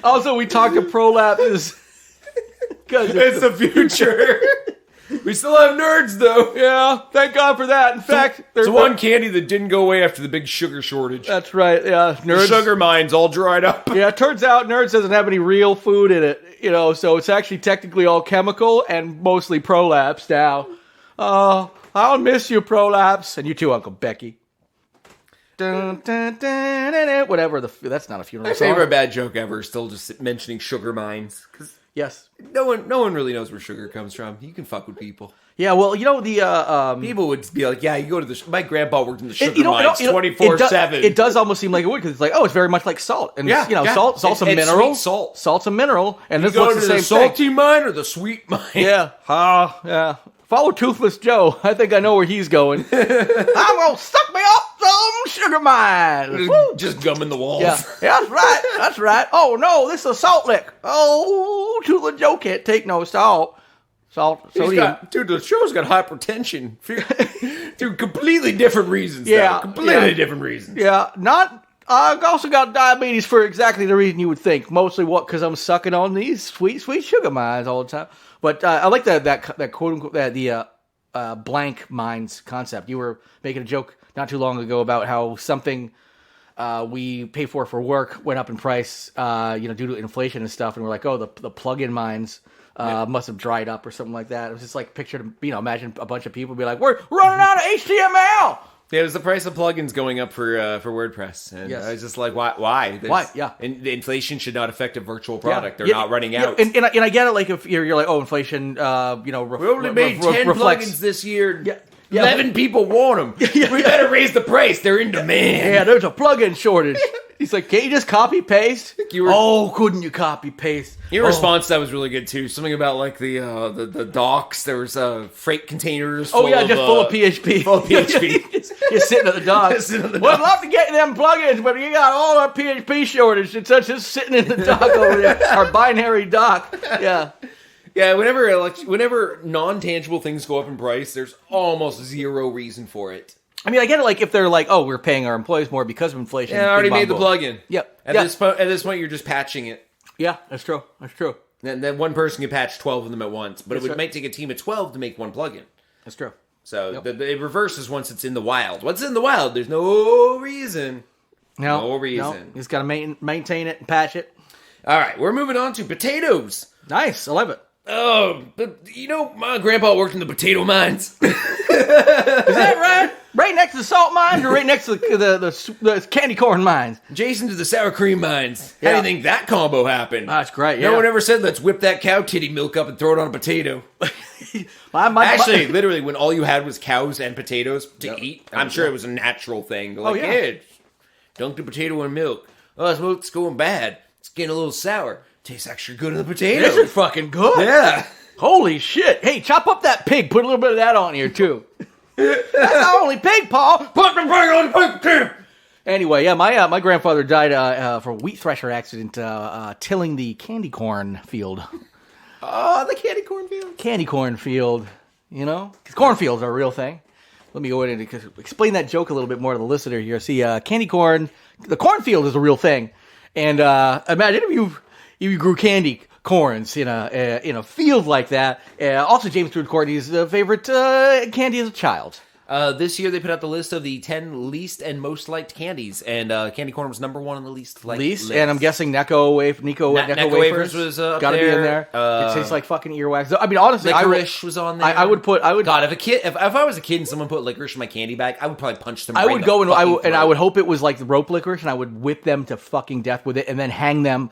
Also, we talked to prolapses. It's the future. We still have nerds, though. Yeah, thank God for that. In fact, there's one candy that didn't go away after the big sugar shortage. That's right, yeah. Nerds, the sugar mines all dried up. Yeah, it turns out Nerds doesn't have any real food in it, so it's actually technically all chemical and mostly prolapse now. I'll miss you, prolapse. And you too, Uncle Becky. Dun, dun, dun, dun, dun. Whatever, that's not a funeral My song. favorite bad joke ever is still just mentioning sugar mines. Yes. No one really knows where sugar comes from. You can fuck with people. Yeah, well, the people would be like, yeah, you go to my grandpa worked in the sugar mines 24/7. It does almost seem like it would, because it's like, oh, it's very much like salt, and salt's a mineral. Salt's a mineral, and you this go looks to the same salty thing. mine or the sweet mine. Yeah, yeah. Follow Toothless Joe. I think I know where he's going. I'm gonna suck me up some sugar mine. Just gumming the walls. Yeah, that's right. That's right. Oh no, this is a salt lick. Oh, Toothless Joe can't take no salt. Dude, the show's got hypertension. Through completely different reasons. Yeah, different reasons. Yeah, I've also got diabetes for exactly the reason you would think. Mostly because I'm sucking on these sweet sugar mines all the time. But I like that quote unquote the blank mines concept. You were making a joke not too long ago about how something we pay for work went up in price, due to inflation and stuff, and we're like, oh, the plug-in mines must have dried up or something like that. It was just like imagine a bunch of people be like, we're running out of HTML. Yeah, it was the price of plugins going up for WordPress, and I was just like, why? Why? Yeah, and the inflation should not affect a virtual product. They're not running out. And I get it. Like if you're like, oh, inflation. We only made 10 plugins this year. Yeah. 11 people want them. We better raise the price. They're in demand. Yeah, there's a plugin shortage. He's like, can't you just copy paste? Couldn't you copy paste? Your response to that was really good too. Something about like the docks. There was freight containers. Full of PHP. Full of PHP. Just sitting at the docks. Well, I'd love to get them plugins, but you got all our PHP shortage. It's just sitting in the dock over there. Our binary dock. Yeah. Yeah, whenever non-tangible things go up in price, there's almost zero reason for it. I mean, I get it. Like if they're like, "Oh, we're paying our employees more because of inflation." Yeah, I already made the plugin. Yep. At this point, you're just patching it. Yeah, that's true. And then one person can patch 12 of them at once, but it might take a team of 12 to make one plugin. That's true. So it reverses once it's in the wild. Once it's in the wild, there's no reason. No reason. You just got to maintain it and patch it. All right, we're moving on to potatoes. Nice. I love it. Oh, but my grandpa worked in the potato mines. Is that right? Right next to the salt mines or right next to the candy corn mines? Jason to the sour cream mines. How do Yeah. you think that combo happened? That's great, yeah. No one ever said, let's whip that cow titty milk up and throw it on a potato. Actually, Literally, when all you had was cows and potatoes to eat, I'm sure it was a natural thing. Like, dunk the potato in milk. Oh, this milk's going bad. It's getting a little sour. Tastes extra good in the potato. this is fucking good. Yeah. Holy shit. Hey, chop up that pig. Put a little bit of that on here, too. That's not only pig, Paul. Put the pig on the pig. Anyway, yeah, my grandfather died from a wheat thresher accident tilling the candy corn field. Oh, the candy corn field. Candy corn field, because cornfields are a real thing. Let me go in and explain that joke a little bit more to the listener here. See, candy corn, the cornfield is a real thing. And imagine if you grew candy corns in a field like that. Also, James Stewart Courtney's favorite candy as a child. This year they put out the list of the 10 least and most liked candies, and candy corn was number 1 on the least liked list. And I'm guessing Necco wafers was up gotta there. be in there. It tastes like fucking earwax. I mean, honestly, licorice was on there. I would. God, if I was a kid and someone put licorice in my candy bag, I would probably punch them. I would go and I would would hope it was like the rope licorice, and I would whip them to fucking death with it, and then hang them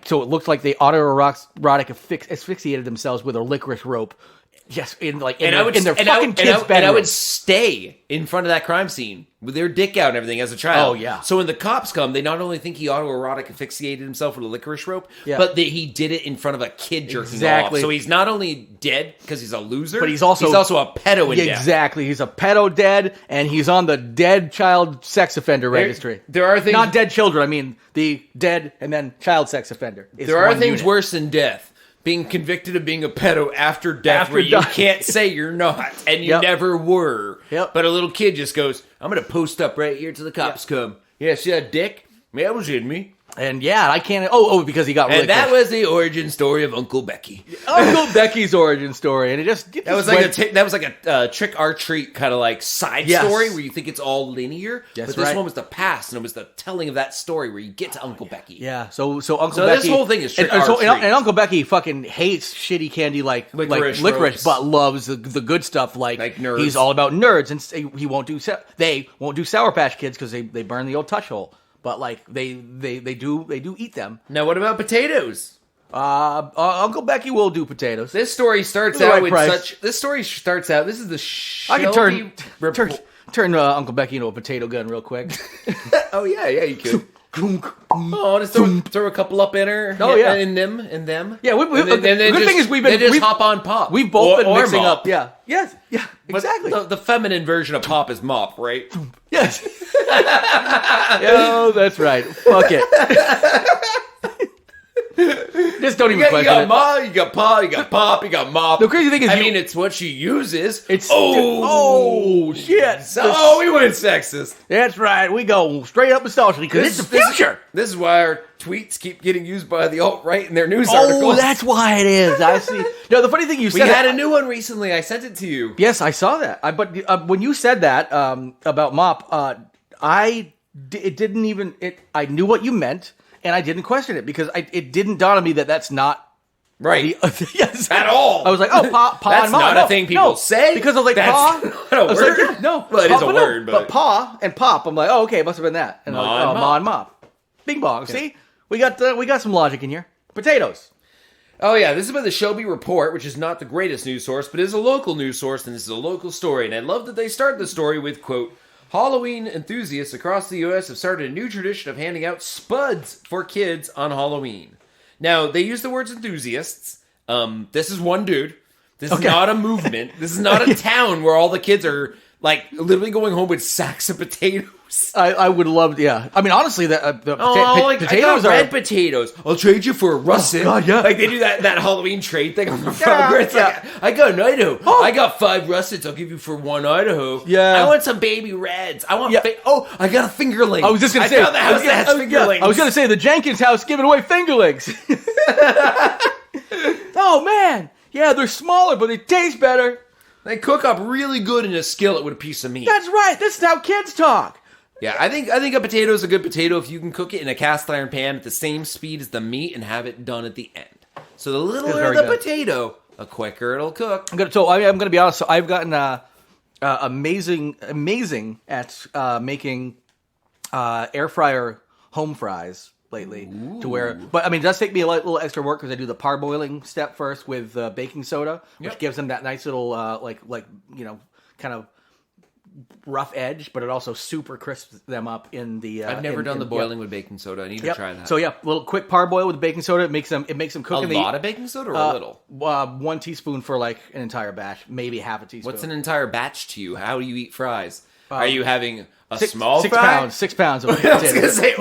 so it looked like they autoerotic asphyxiated themselves with a licorice rope. Yes, in their fucking kids' bedroom. And I would stay in front of that crime scene with their dick out and everything as a child. Oh, yeah. So when the cops come, they not only think he autoerotic asphyxiated himself with a licorice rope, but that he did it in front of a kid jerking exactly. off. So he's not only dead because he's a loser, but he's also a pedo in death. Exactly. He's a pedo dead, and he's on the dead child sex offender registry. There are things... Not dead children, I mean the dead and then child sex offender. There are things worse than death. Being convicted of being a pedo after death, where you can't say you're not, and you never were. Yep. But a little kid just goes, I'm going to post up right here till the cops come. Yeah, see that dick? Yeah, it was in me. And I can't... because he got really And that was the origin story of Uncle Becky. Uncle Becky's origin story, and it just that was like a trick or treat kind of like side story where you think it's all linear. That's but this one was the past, and it was the telling of that story where you get to Uncle Becky. Yeah, so Uncle Becky... this whole thing is trick or treat. And Uncle Becky fucking hates shitty candy like licorice, but loves the good stuff like nerds. He's all about nerds, and he won't do... They won't do Sour Patch Kids because they burn the old touch hole. But like they do eat them. Now what about potatoes? Uncle Becky will do potatoes. This story starts out with such. This story starts out. This is the. I can turn Uncle Becky into a potato gun real quick. Oh yeah, you could. Oh, just throw a couple up in her. Oh yeah, in them. Yeah, the good thing is we've hop on pop. We've both been mixing mop. up. Yeah, yes, yeah, exactly. The feminine version of pop is mop, right? Yes. Oh, that's right. Fuck it. Just don't even question it. You got ma, you got pa, you got pop, you got mop. The crazy thing is, it's what she uses. It's shit. We went sexist. That's right. We go straight up misogyny because it's the future. This is why our tweets keep getting used by the alt-right in their news articles. Oh, that's why it is. I see. No, the funny thing you said... We had a new one recently. I sent it to you. Yes, I saw that. But when you said that about mop, I knew what you meant, and I didn't question it because it didn't dawn on me that that's not... Right. Yes. At all. I was like, oh, pa that's and mom. That's not a thing people say. Because I was like, that's pa. Not a word. Like, no. Well, it is a word, but pa and pop. I'm like, oh, okay, it must have been that. And ma I'm like, ma and mop. Bing bong. Yeah. See? We got some logic in here. Potatoes. Oh, yeah. This is by the Shelby Report, which is not the greatest news source, but is a local news source, and this is a local story. And I love that they start the story with, quote, Halloween enthusiasts across the U.S. have started a new tradition of handing out spuds for kids on Halloween. Now, they use the words enthusiasts. This is one dude. This is not a movement. This is not a town where all the kids are, like, literally going home with sacks of potatoes. I would love, yeah. I mean, honestly, the potatoes are red potatoes. I'll trade you for a russet. Oh, God, yeah. Like, they do that Halloween trade thing on the front where it's like, I got an Idaho. Oh. I got 5 russets. I'll give you for 1 Idaho. Yeah. I want some baby reds. I want I got a fingerling. I was just going to say. I found the house that has fingerlings. I was going to say the Jenkins house giving away fingerlings. Oh, man. Yeah, they're smaller, but they taste better. They cook up really good in a skillet with a piece of meat. That's right. This is how kids talk. Yeah, I think a potato is a good potato if you can cook it in a cast iron pan at the same speed as the meat and have it done at the end. So the littler very the good. potato, the quicker it'll cook. I'm gonna be honest. So I've gotten amazing at making air fryer home fries lately. Ooh. To where, but I mean, it does take me a little extra work because I do the parboiling step first with baking soda, which gives them that nice little kind of rough edge, but it also super crisps them up in the. I've never done the boiling with baking soda. I need to try that. So a little quick parboil with baking soda. It makes them cook a lot of baking soda or a little. 1 teaspoon for like an entire batch, maybe half a teaspoon. What's an entire batch to you? How do you eat fries? Are you having a small 6 fry? pounds? 6 pounds of I was gonna say,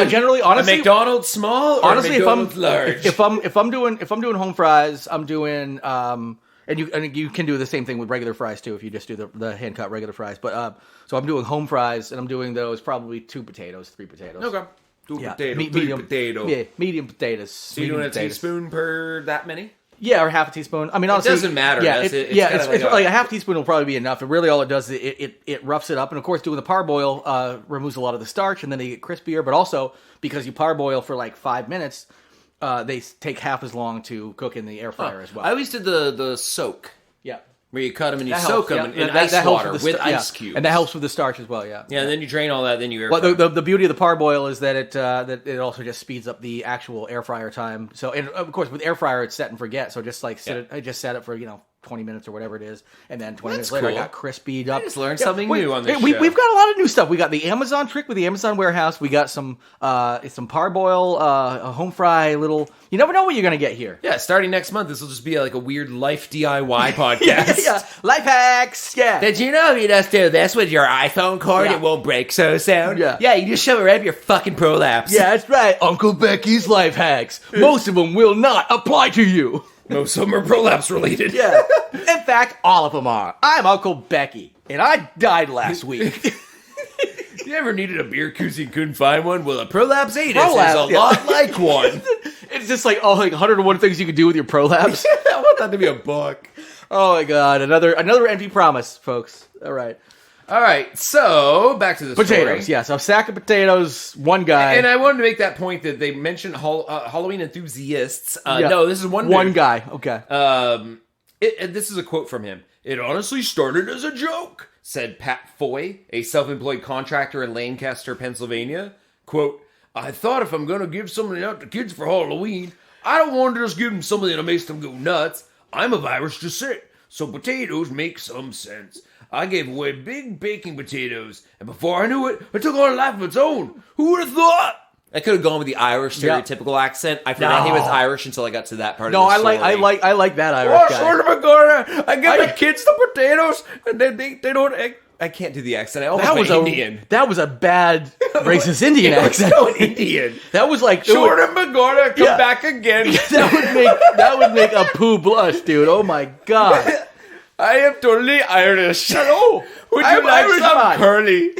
generally, honestly, a McDonald's small or honestly, a McDonald's large. if I'm doing home fries, I'm doing and you can do the same thing with regular fries too if you just do the hand cut regular fries. But so I'm doing home fries and I'm doing those probably 2 potatoes, 3 potatoes. Okay. 2 potatoes, medium, 3 potatoes. Yeah, medium potatoes. So you're doing a teaspoon per that many? Yeah, or half a teaspoon. I mean, honestly, it doesn't matter. Yeah, it's like a half teaspoon will probably be enough. And really, all it does is it roughs it up. And of course, doing the parboil removes a lot of the starch, and then they get crispier. But also because you parboil for like 5 minutes, they take half as long to cook in the air fryer as well. I always did the soak. Yeah. Where you cut them and you That soak helps, them in ice water with ice cubes. And that helps with the starch as well, yeah. Yeah, and then you drain all that, then you air Well, fry. the beauty of the parboil is that it also just speeds up the actual air fryer time. So, and of course, with air fryer, it's set and forget. So just like I just set it for 20 minutes or whatever it is, and then 20 minutes later, cool. I got crispied up. I just learned something new on this show. We've got a lot of new stuff. We got the Amazon trick with the Amazon warehouse. We got some parboil, a home fry, little. You never know what you're gonna get here. Yeah, starting next month, this will just be like a weird life DIY podcast. Yeah, life hacks. Yeah. Did you know if you just do this with your iPhone cord, it won't break so soon? Yeah. You just shove it right up your fucking prolapse. Yeah, that's right. Uncle Becky's life hacks. Most of them will not apply to you. Most of them are prolapse related. Yeah. In fact, all of them are. I'm Uncle Becky, and I died last week. You ever needed a beer koozie and couldn't find one? Well, a prolapse anus is a lot like one. It's just like 101 things you can do with your prolapse. I want that to be a book. Oh my god, another empty promise, folks. All right, so back to the potatoes. story. Yeah, so a sack of potatoes, one guy, and I wanted to make that point that they mentioned Halloween enthusiasts. No, this is one guy. Okay. This is a quote from him. It honestly started as a joke, said Pat Foy, a self-employed contractor in Lancaster, Pennsylvania. Quote, I thought if I'm going to give something out to kids for Halloween, I don't want to just give them something that makes them go nuts. I'm of Irish descent, so potatoes make some sense. I gave away big baking potatoes, and before I knew it, it took on a life of its own. Who would have thought? I could have gone with the Irish stereotypical accent. I forgot he was Irish until I got to that part of the story. I like that Irish guy. Sort of a gonna, I give the kids the potatoes, and they don't. I can't do the accent. I almost went Indian. That was a bad racist Indian accent. So Indian. That was like Sort of a gonna come back again. that would make a poo blush, dude. Oh my god. I am totally Irish. Hello. Would you like Irish some man. curly?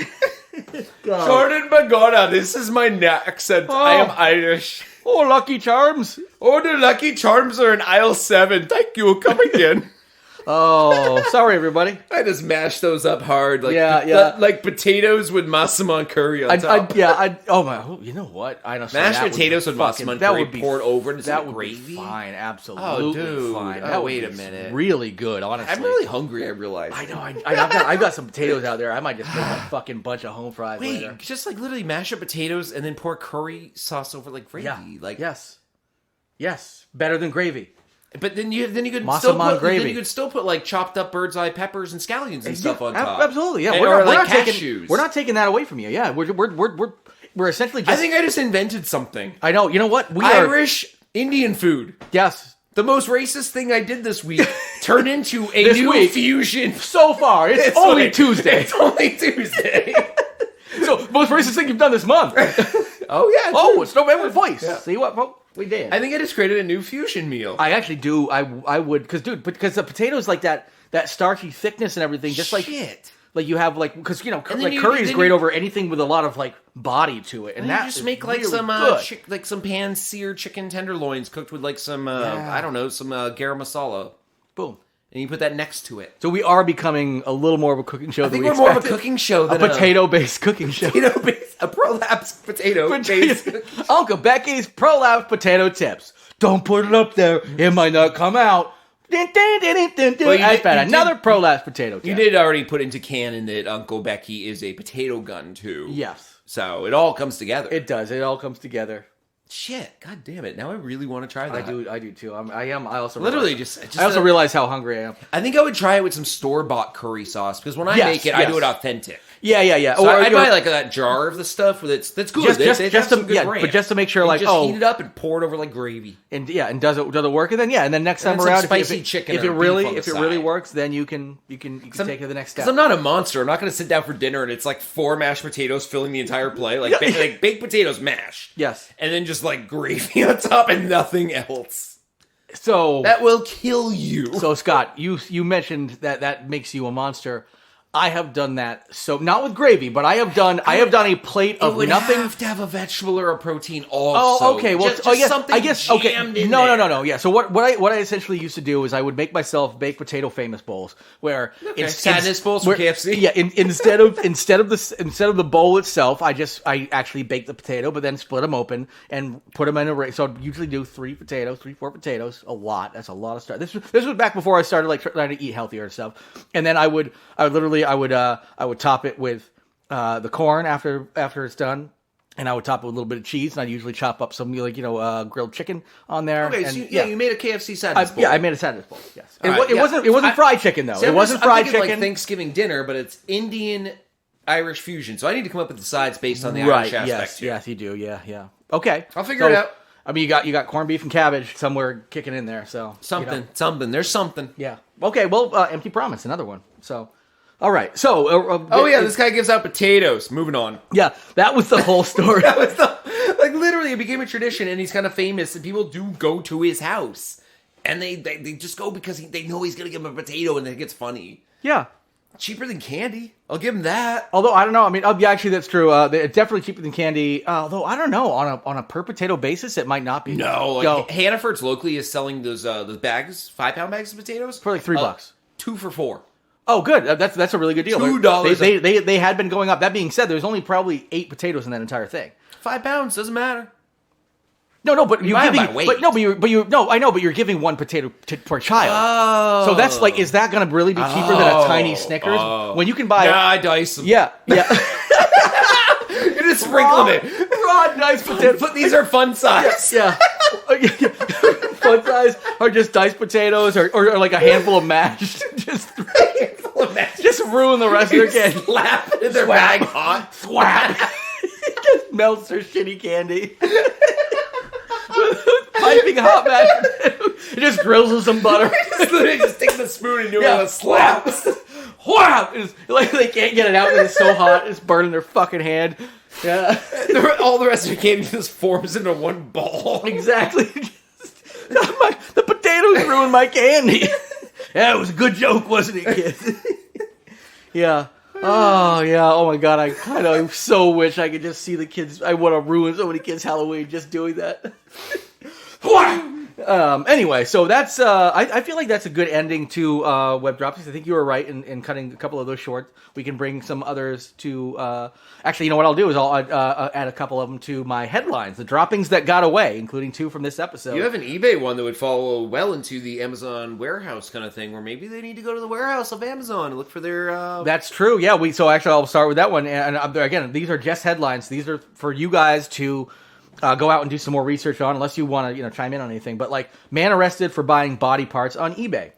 Jordan Magona, this is my accent. I am Irish. Oh, Lucky Charms. Oh, the Lucky Charms are in aisle 7. Thank you. Come again. Oh, sorry, everybody. I just mashed those up hard. Like, like potatoes with massaman curry on top. You know what? Mashed potatoes with massaman curry poured over into some gravy. Fine, absolutely fine. Oh, wait a minute. Really good, honestly. I'm really hungry, I realize. I know. I've got some potatoes out there. I might just make a fucking bunch of home fries later. Just like literally mash up potatoes and then pour curry sauce over like gravy. Yeah. Yes. Better than gravy. But then you could still put like chopped up bird's eye peppers and scallions and stuff on top. Absolutely, yeah. We're not taking that away from you. Yeah, we're essentially just. I think I just invented something. I know. You know what? Irish Indian food. Yes. The most racist thing I did this week turned into a new fusion. So far, it's only Tuesday. It's only Tuesday. So most racist thing you've done this month. Oh yeah. Oh, it's November voice. Yeah. See what, folks? We did. I think I just created a new fusion meal. I actually do. I would because the potatoes like that starchy thickness and everything. Just like shit. Like you have because curry is great over anything with a lot of like body to it, and that you just make like really some some pan seared chicken tenderloins cooked with like some I don't know, some garam masala. Boom. And you put that next to it. So we are becoming a little more of a cooking show. I think we're more of a cooking show than a potato-based cooking show. A prolapse potato-based. Uncle Becky's prolapse potato tips. don't put it up there. It might not come out. Another prolapse potato test. You did already put into canon that Uncle Becky is a potato gun, too. Yes. So it all comes together. It does. It all comes together. Shit, god damn it! Now I really want to try that. I do too. I also literally realize, just I also realize how hungry I am. I think I would try it with some store-bought curry sauce because when I make it, I do it authentic. Yeah. So I'd buy like that jar of the stuff that's good. But just to make sure, like, heat it up and pour it over like gravy. And does it work? And then next time around, spicy chicken. If it really works, then you can take it to the next step. Because I'm not a monster. I'm not going to sit down for dinner and it's like 4 mashed potatoes filling the entire plate, like baked potatoes mashed. Yes, and then just like gravy on top and nothing else. So that will kill you. So Scott, you mentioned that makes you a monster. I have done that, so not with gravy, but I have done a plate of nothing. It would have to have a vegetable or a protein also. Oh, okay. Well, something jammed in there. No. Yeah. So what I essentially used to do is I would make myself baked potato famous bowls where sadness bowls from KFC. Yeah. Instead of the bowl itself, I actually bake the potato, but then split them open and put them in a. So I'd usually do 4 potatoes. A lot. That's a lot of stuff. This was back before I started like trying to eat healthier and stuff. And then I would top it with the corn after it's done, and I would top it with a little bit of cheese, and I'd usually chop up some grilled chicken on there. Okay, and, so you made a KFC sadness bowl. Yeah, I made a sadness bowl. Yes, it wasn't fried chicken though. It wasn't fried chicken. Like Thanksgiving dinner, but it's Indian Irish fusion. So I need to come up with the sides based on the Irish aspect. Yes, you do. Yeah. Okay, I'll figure it out. I mean, you got corned beef and cabbage somewhere kicking in there. So something. There's something. Yeah. Okay. Well, empty promise, another one. So. All right, so... this guy gives out potatoes. Moving on. Yeah, that was the whole story. Literally, it became a tradition, and he's kind of famous, and people do go to his house. And they just go because they know he's going to give him a potato, and it gets funny. Yeah. Cheaper than candy. I'll give him that. Although, I don't know. I mean, actually, that's true. It's definitely cheaper than candy. Although, I don't know. On a per potato basis, it might not be. No, Hannaford's locally is selling those bags, 5-pound bags of potatoes. For like $3. 2 for $4. Oh, good. That's a really good deal. $2. They had been going up. That being said, there's only probably 8 potatoes in that entire thing. 5 pounds doesn't matter. No, but you're giving. I know, but you're giving 1 potato per child. Oh, so that's like, is that going to really be cheaper than a tiny Snickers when you can buy? Yeah, I dice them. Yeah. You're just sprinkling it. Raw diced potatoes. But these are fun size. Yeah. Fun size or just diced potatoes or like a handful of mashed. Just ruin the rest of their candy. Slap it in their bag hot. Swap. Just melts their shitty candy. Piping hot mashed potatoes. It just grills with some butter. just take the spoon and do a slap. Whap! Like they can't get it out because it's so hot. It's burning their fucking hand. Yeah. All the rest of your candy just forms into one ball. Exactly. The potatoes ruined my candy. Yeah, it was a good joke, wasn't it, kid? Yeah. Oh, yeah. Oh, my God. I so wish I could just see the kids. I want to ruin so many kids' Halloween just doing that. Anyway, so that's I feel like that's a good ending to web drops. I think you were right in cutting a couple of those short. We can bring some others to actually, you know what I'll do is I'll add a couple of them to my headlines, the droppings that got away, including 2 from this episode. You have an eBay one that would follow well into the Amazon warehouse kind of thing, where maybe they need to go to the warehouse of Amazon and look for their That's true. Yeah, so actually I'll start with that one, and again, these are just headlines. These are for you guys to go out and do some more research on, unless you want to, chime in on anything. But like, man arrested for buying body parts on eBay.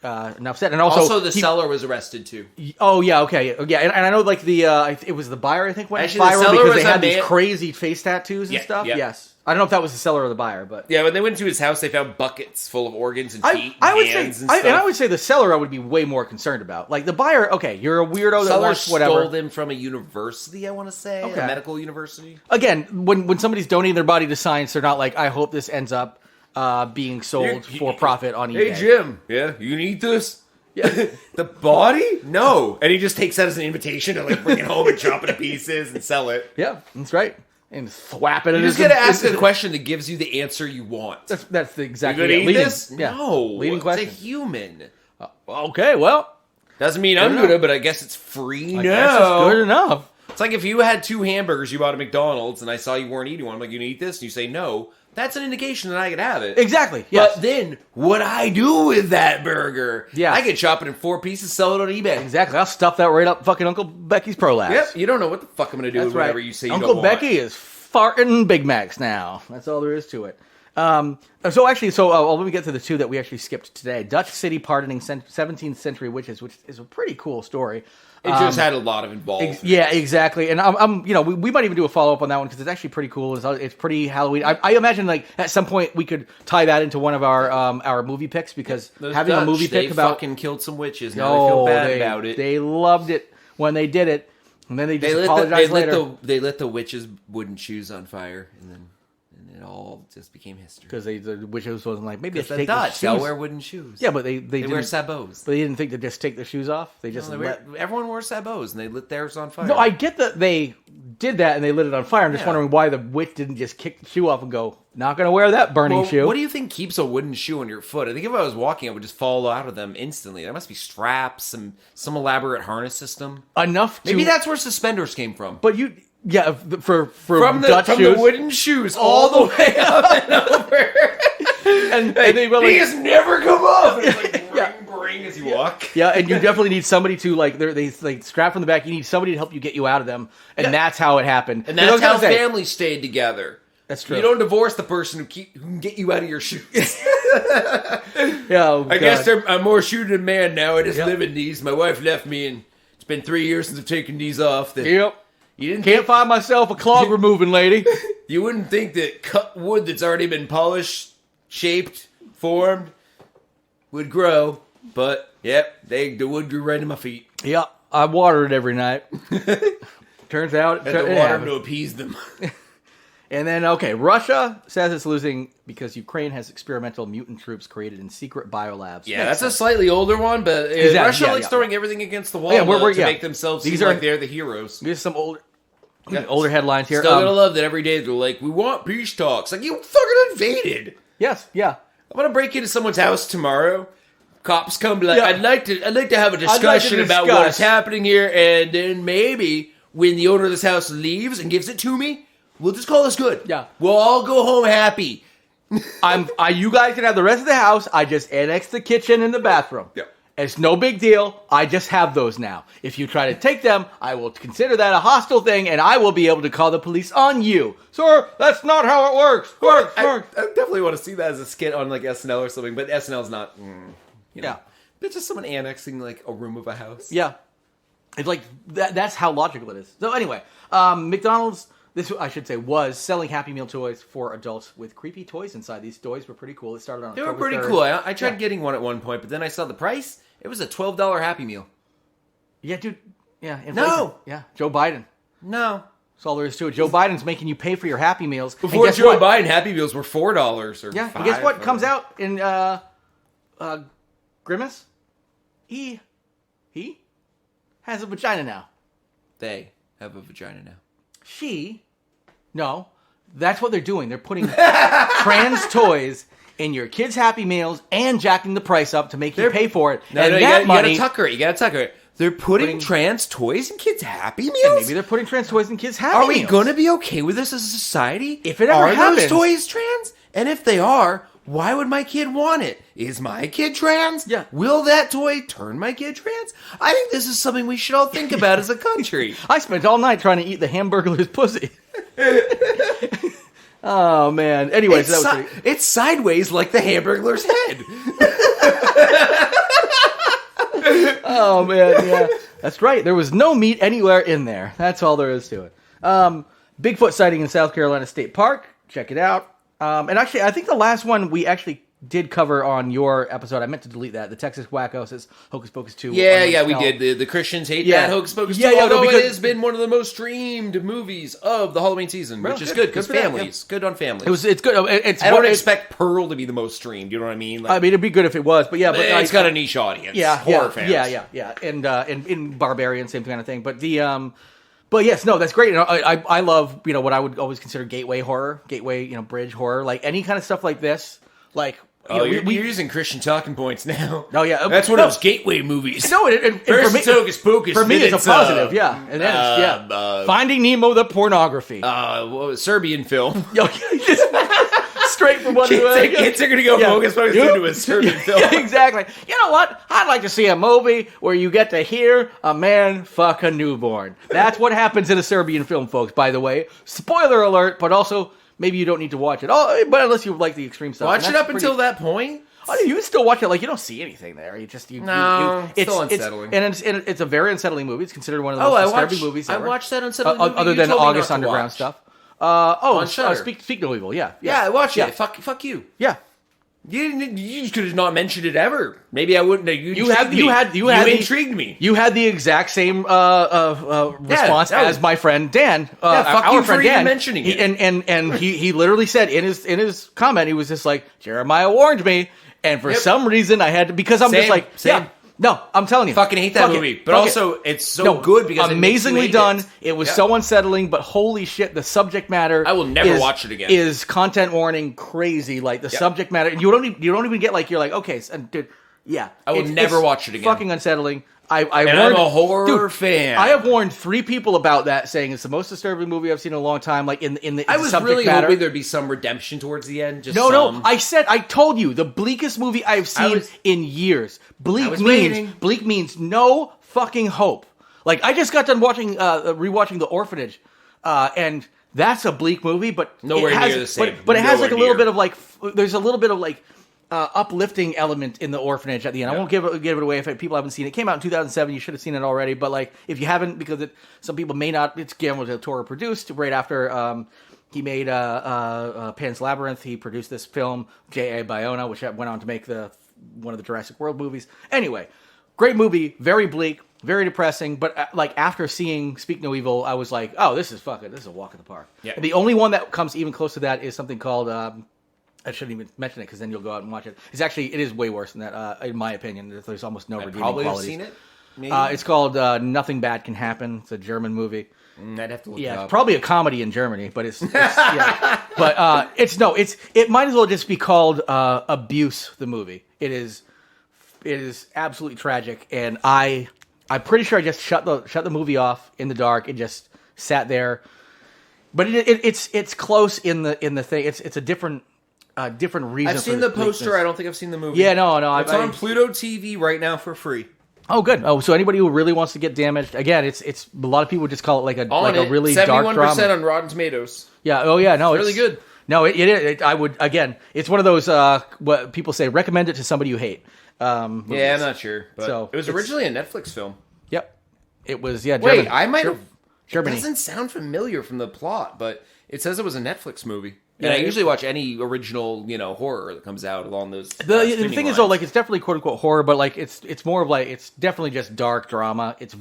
Enough said. And also the seller was arrested too. Oh yeah, okay, yeah. And I know like it was the buyer, I think, went actually, viral because they had these crazy face tattoos and stuff. Yeah. Yes, I don't know if that was the seller or the buyer, but yeah, when they went to his house, they found buckets full of organs and feet, and hands, and stuff. I would say the seller I would be way more concerned about. Like the buyer, okay, you're a weirdo that wants whatever. Stole them from a university, I want to say, a medical university. Again, when somebody's donating their body to science, they're not like, I hope this ends up being sold for profit on eBay. Hey Jim, yeah, you can eat this. Yeah. The body? No. And he just takes that as an invitation to like bring it home and chop it to pieces and sell it. Yeah, that's right. And swap it. You just got to ask a question that gives you the answer you want. That's exactly. You gonna eat this? Yeah. No. Leading question. It's a human. Okay, well. Doesn't mean I'm gonna, but I guess it's free now. Guess it's good enough. It's like if you had 2 hamburgers you bought at McDonald's and I saw you weren't eating one, I'm like, you gonna eat this? And you say no. that's an indication that I could have it. Exactly. Yes. But then, what I do with that burger? Yeah. I could chop it in 4 pieces, sell it on eBay. Exactly. I'll stuff that right up fucking Uncle Becky's prolapse. Yep. You don't know what the fuck I'm going to do That's with right. whatever you say you Uncle don't Becky want. is farting Big Macs now. That's all there is to it. Let me get to the two that we actually skipped today. Dutch City Pardoning 17th Century Witches, which is a pretty cool story. It just had a lot of involvement. Yeah, exactly. And we might even do a follow up on that one because it's actually pretty cool. It's pretty Halloween. I imagine like at some point we could tie that into one of our movie picks because having a movie pick about fucking killed some witches. Now they feel bad about it. They loved it when they did it, and then they just apologized later. They lit the witches' wooden shoes on fire, and then it all just became history. Because the witches wasn't like maybe I should The take the Dutch, shoes. they'll wear wooden shoes. Yeah, but they wear sabots. But they didn't think to just take their shoes off. They just everyone wore sabots, and they lit theirs on fire. No, I get that they did that and they lit it on fire. I'm just wondering why the witch didn't just kick the shoe off and go, not going to wear that burning shoe. What do you think keeps a wooden shoe on your foot? I think if I was walking, I would just fall out of them instantly. There must be straps and some elaborate harness system. Maybe that's where suspenders came from. But for from Dutch shoes. The wooden shoes all the way up and over. and they were like, just never come off. And it's like bring as you walk. Yeah, and you definitely need somebody to they strap from the back. You need somebody to help you get you out of them, and that's how it happened. And that's how families stayed together. That's true. You don't divorce the person who can get you out of your shoes. I guess I'm more shoe than man now. I just live in these. My wife left me, and it's been 3 years since I've taken these off. You can't find myself a clog removing lady. You wouldn't think that cut wood that's already been polished, shaped, formed would grow, but the wood grew right in my feet. Yeah, I water it every night. Turns out I had to water them to appease them. And then, Russia says it's losing because Ukraine has experimental mutant troops created in secret biolabs. Yeah, that's a slightly older one, but Russia likes throwing everything against the wall to make themselves seem like they're the heroes. These are some older headlines here. Still gonna love that every day they're like, we want peace talks. Like, you fucking invaded. Yes, yeah. I'm gonna break into someone's house tomorrow. Cops come, be like, I'd like to have a discussion about what's happening here, and then maybe when the owner of this house leaves and gives it to me, we'll just call this good. Yeah. We'll all go home happy. You guys can have the rest of the house. I just annexed the kitchen and the bathroom. Yeah. It's no big deal. I just have those now. If you try to take them, I will consider that a hostile thing, and I will be able to call the police on you. Sir, that's not how it works. I definitely want to see that as a skit on like SNL or something, but SNL's not. It's just someone annexing like a room of a house. Yeah. It's like that's how logical it is. So anyway, McDonald's, this I should say, was selling Happy Meal toys for adults with creepy toys inside. These toys were pretty cool. It started on They were October pretty 3rd. cool. I tried getting one at one point, but then I saw the price. It was a $12 Happy Meal. Yeah, dude. Yeah. Inflation. No. Yeah. Joe Biden. No. That's all there is to it. Joe Biden's making you pay for your Happy Meals. Before Joe Biden, Happy Meals were $4 or $5. And guess what comes out in Grimace? He has a vagina now. They have a vagina now. No. That's what they're doing. They're putting trans toys in your kids' Happy Meals and jacking the price up to make you pay for it. You gotta tucker it. They're putting trans toys in kids' Happy Meals? And maybe they're putting trans toys in kids' Happy Meals. Are we going to be okay with this as a society? If it ever happens. Are those toys trans? And if they are, why would my kid want it? Is my kid trans? Yeah. Will that toy turn my kid trans? I think this is something we should all think about as a country. I spent all night trying to eat the Hamburglar's pussy. Oh, man. Anyway, it's sideways like the Hamburglar's head. Oh, man, yeah. That's right. There was no meat anywhere in there. That's all there is to it. Bigfoot sighting in South Carolina State Park. Check it out. And actually, I think the last one we actually did cover on your episode. I meant to delete that. The Texas Wacko says Hocus Pocus 2. Yeah, we did. The Christians hate that Hocus Pocus 2, although it has been one of the most streamed movies of the Halloween season, which is good because families. Good on families. It's good. I don't expect Pearl to be the most streamed, you know what I mean? I mean, it'd be good if it was, but yeah. But it's got a niche audience. Horror fans. Yeah. And in Barbarian, same kind of thing. But But yes, no, that's great. I love, what I would always consider gateway horror, bridge horror, like any kind of stuff like this. Like, you're using Christian talking points now. Oh yeah, that's one of those gateway movies. No, First it's Hocus Pocus. For me, it's a positive. And then Finding Nemo, the pornography. Serbian film. straight from one to Kids are going to go Hocus Pocus into a Serbian film. Yeah, exactly. You know what? I'd like to see a movie where you get to hear a man fuck a newborn. That's what happens in a Serbian film, folks, by the way. Spoiler alert, but also maybe you don't need to watch it. Oh, but unless you like the extreme stuff. Watch it up until that point. Oh, you can still watch it. Like, you don't see anything there. It's still unsettling. It's a very unsettling movie. It's considered one of the most disturbing movies ever. I watched that unsettling movie. Other than August Underground stuff. Speak No Evil. Yeah, I watched it. Fuck you. Yeah. You could have not mentioned it ever. Maybe I wouldn't. You intrigued me. You had the exact same response as my friend Dan. Fuck you for even mentioning it. And he literally said in his comment, he was just like, Jeremiah warned me, and for some reason I had to, because I'm just like, no, I'm telling you, fucking hate that movie. But also, it's so good because amazingly done. It was so unsettling, but holy shit, the subject matter. I will never watch it again. Is content warning crazy? Like the subject matter, you don't even get like, you're like, okay, dude, yeah. I will never watch it again. Fucking unsettling. I'm a horror fan. I have warned 3 people about that, saying it's the most disturbing movie I've seen in a long time. Like in the I was subject really matter. hoping there'd be some redemption towards the end. No. I told you the bleakest movie I've seen in years. Bleak means no fucking hope. Like I just got done rewatching The Orphanage, and that's a bleak movie, but nowhere near the same. But it has like a little bit of like. There's a little bit of like. Uplifting element in The Orphanage at the end. I won't give it away if people haven't seen it. It came out in 2007. You should have seen it already. But like, if you haven't, because some people may not. It's Guillermo del Toro produced right after he made Pan's Labyrinth. He produced this film, J.A. Bayona, which went on to make one of the Jurassic World movies. Anyway, great movie, very bleak, very depressing. But like after seeing Speak No Evil, I was like, oh, this is a walk in the park. Yeah. And the only one that comes even close to that is something called. I shouldn't even mention it because then you'll go out and watch it. It is way worse than that, in my opinion. There's almost no redeeming qualities. Probably seen it. Maybe. It's called Nothing Bad Can Happen. It's a German movie. I'd have to look it up. It's probably a comedy in Germany, but it's but it might as well just be called Abuse the movie. It is absolutely tragic, and I'm pretty sure I just shut the movie off in the dark and just sat there. But it's close in the thing. It's a different reason. I've seen the poster. I don't think I've seen the movie. Yeah, no. It's on Pluto TV right now for free. Oh, good. Oh, so anybody who really wants to get damaged, again, it's a lot of people just call it like a really dark drama. 71% on Rotten Tomatoes. Yeah. Oh, yeah. No, it's really good. No, I would again. It's one of those what people say. Recommend it to somebody you hate. I'm not sure. But it was originally a Netflix film. Yep. It was. Yeah. Wait, I might have. Germany. It doesn't sound familiar from the plot, but it says it was a Netflix movie. And I usually watch any original, horror that comes out along those. The thing lines. Is, though, like it's definitely quote unquote horror, but like it's more of like it's definitely just dark drama. It's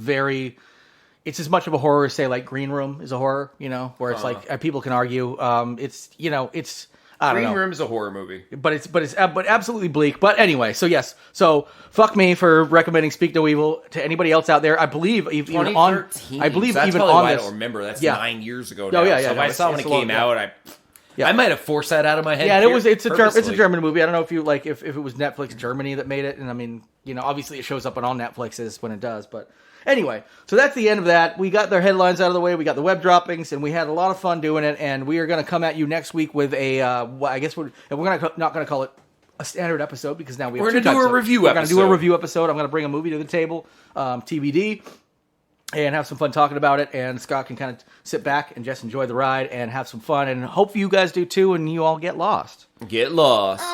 as much of a horror as say like Green Room is a horror, where it's like people can argue. Green Room is a horror movie, but absolutely bleak. But anyway, so fuck me for recommending Speak No Evil to anybody else out there. I believe even on. I believe that's even on on this. I this. don't remember. That's 9 years ago. Now. Oh yeah. So if I saw when it came out, I might have forced that out of my head. Yeah, it's a German movie. I don't know if you like if it was Netflix Germany that made it, and I mean, obviously it shows up on all Netflixes when it does, but. Anyway, so that's the end of that. We got their headlines out of the way. We got the web droppings, and we had a lot of fun doing it. And we are going to come at you next week with a. I guess we're not going to call it a standard episode because now we're going to do a review. We're going to do a review episode. I'm going to bring a movie to the table, TBD, and have some fun talking about it. And Scott can kind of sit back and just enjoy the ride and have some fun. And hope you guys do too, and you all get lost. Get lost.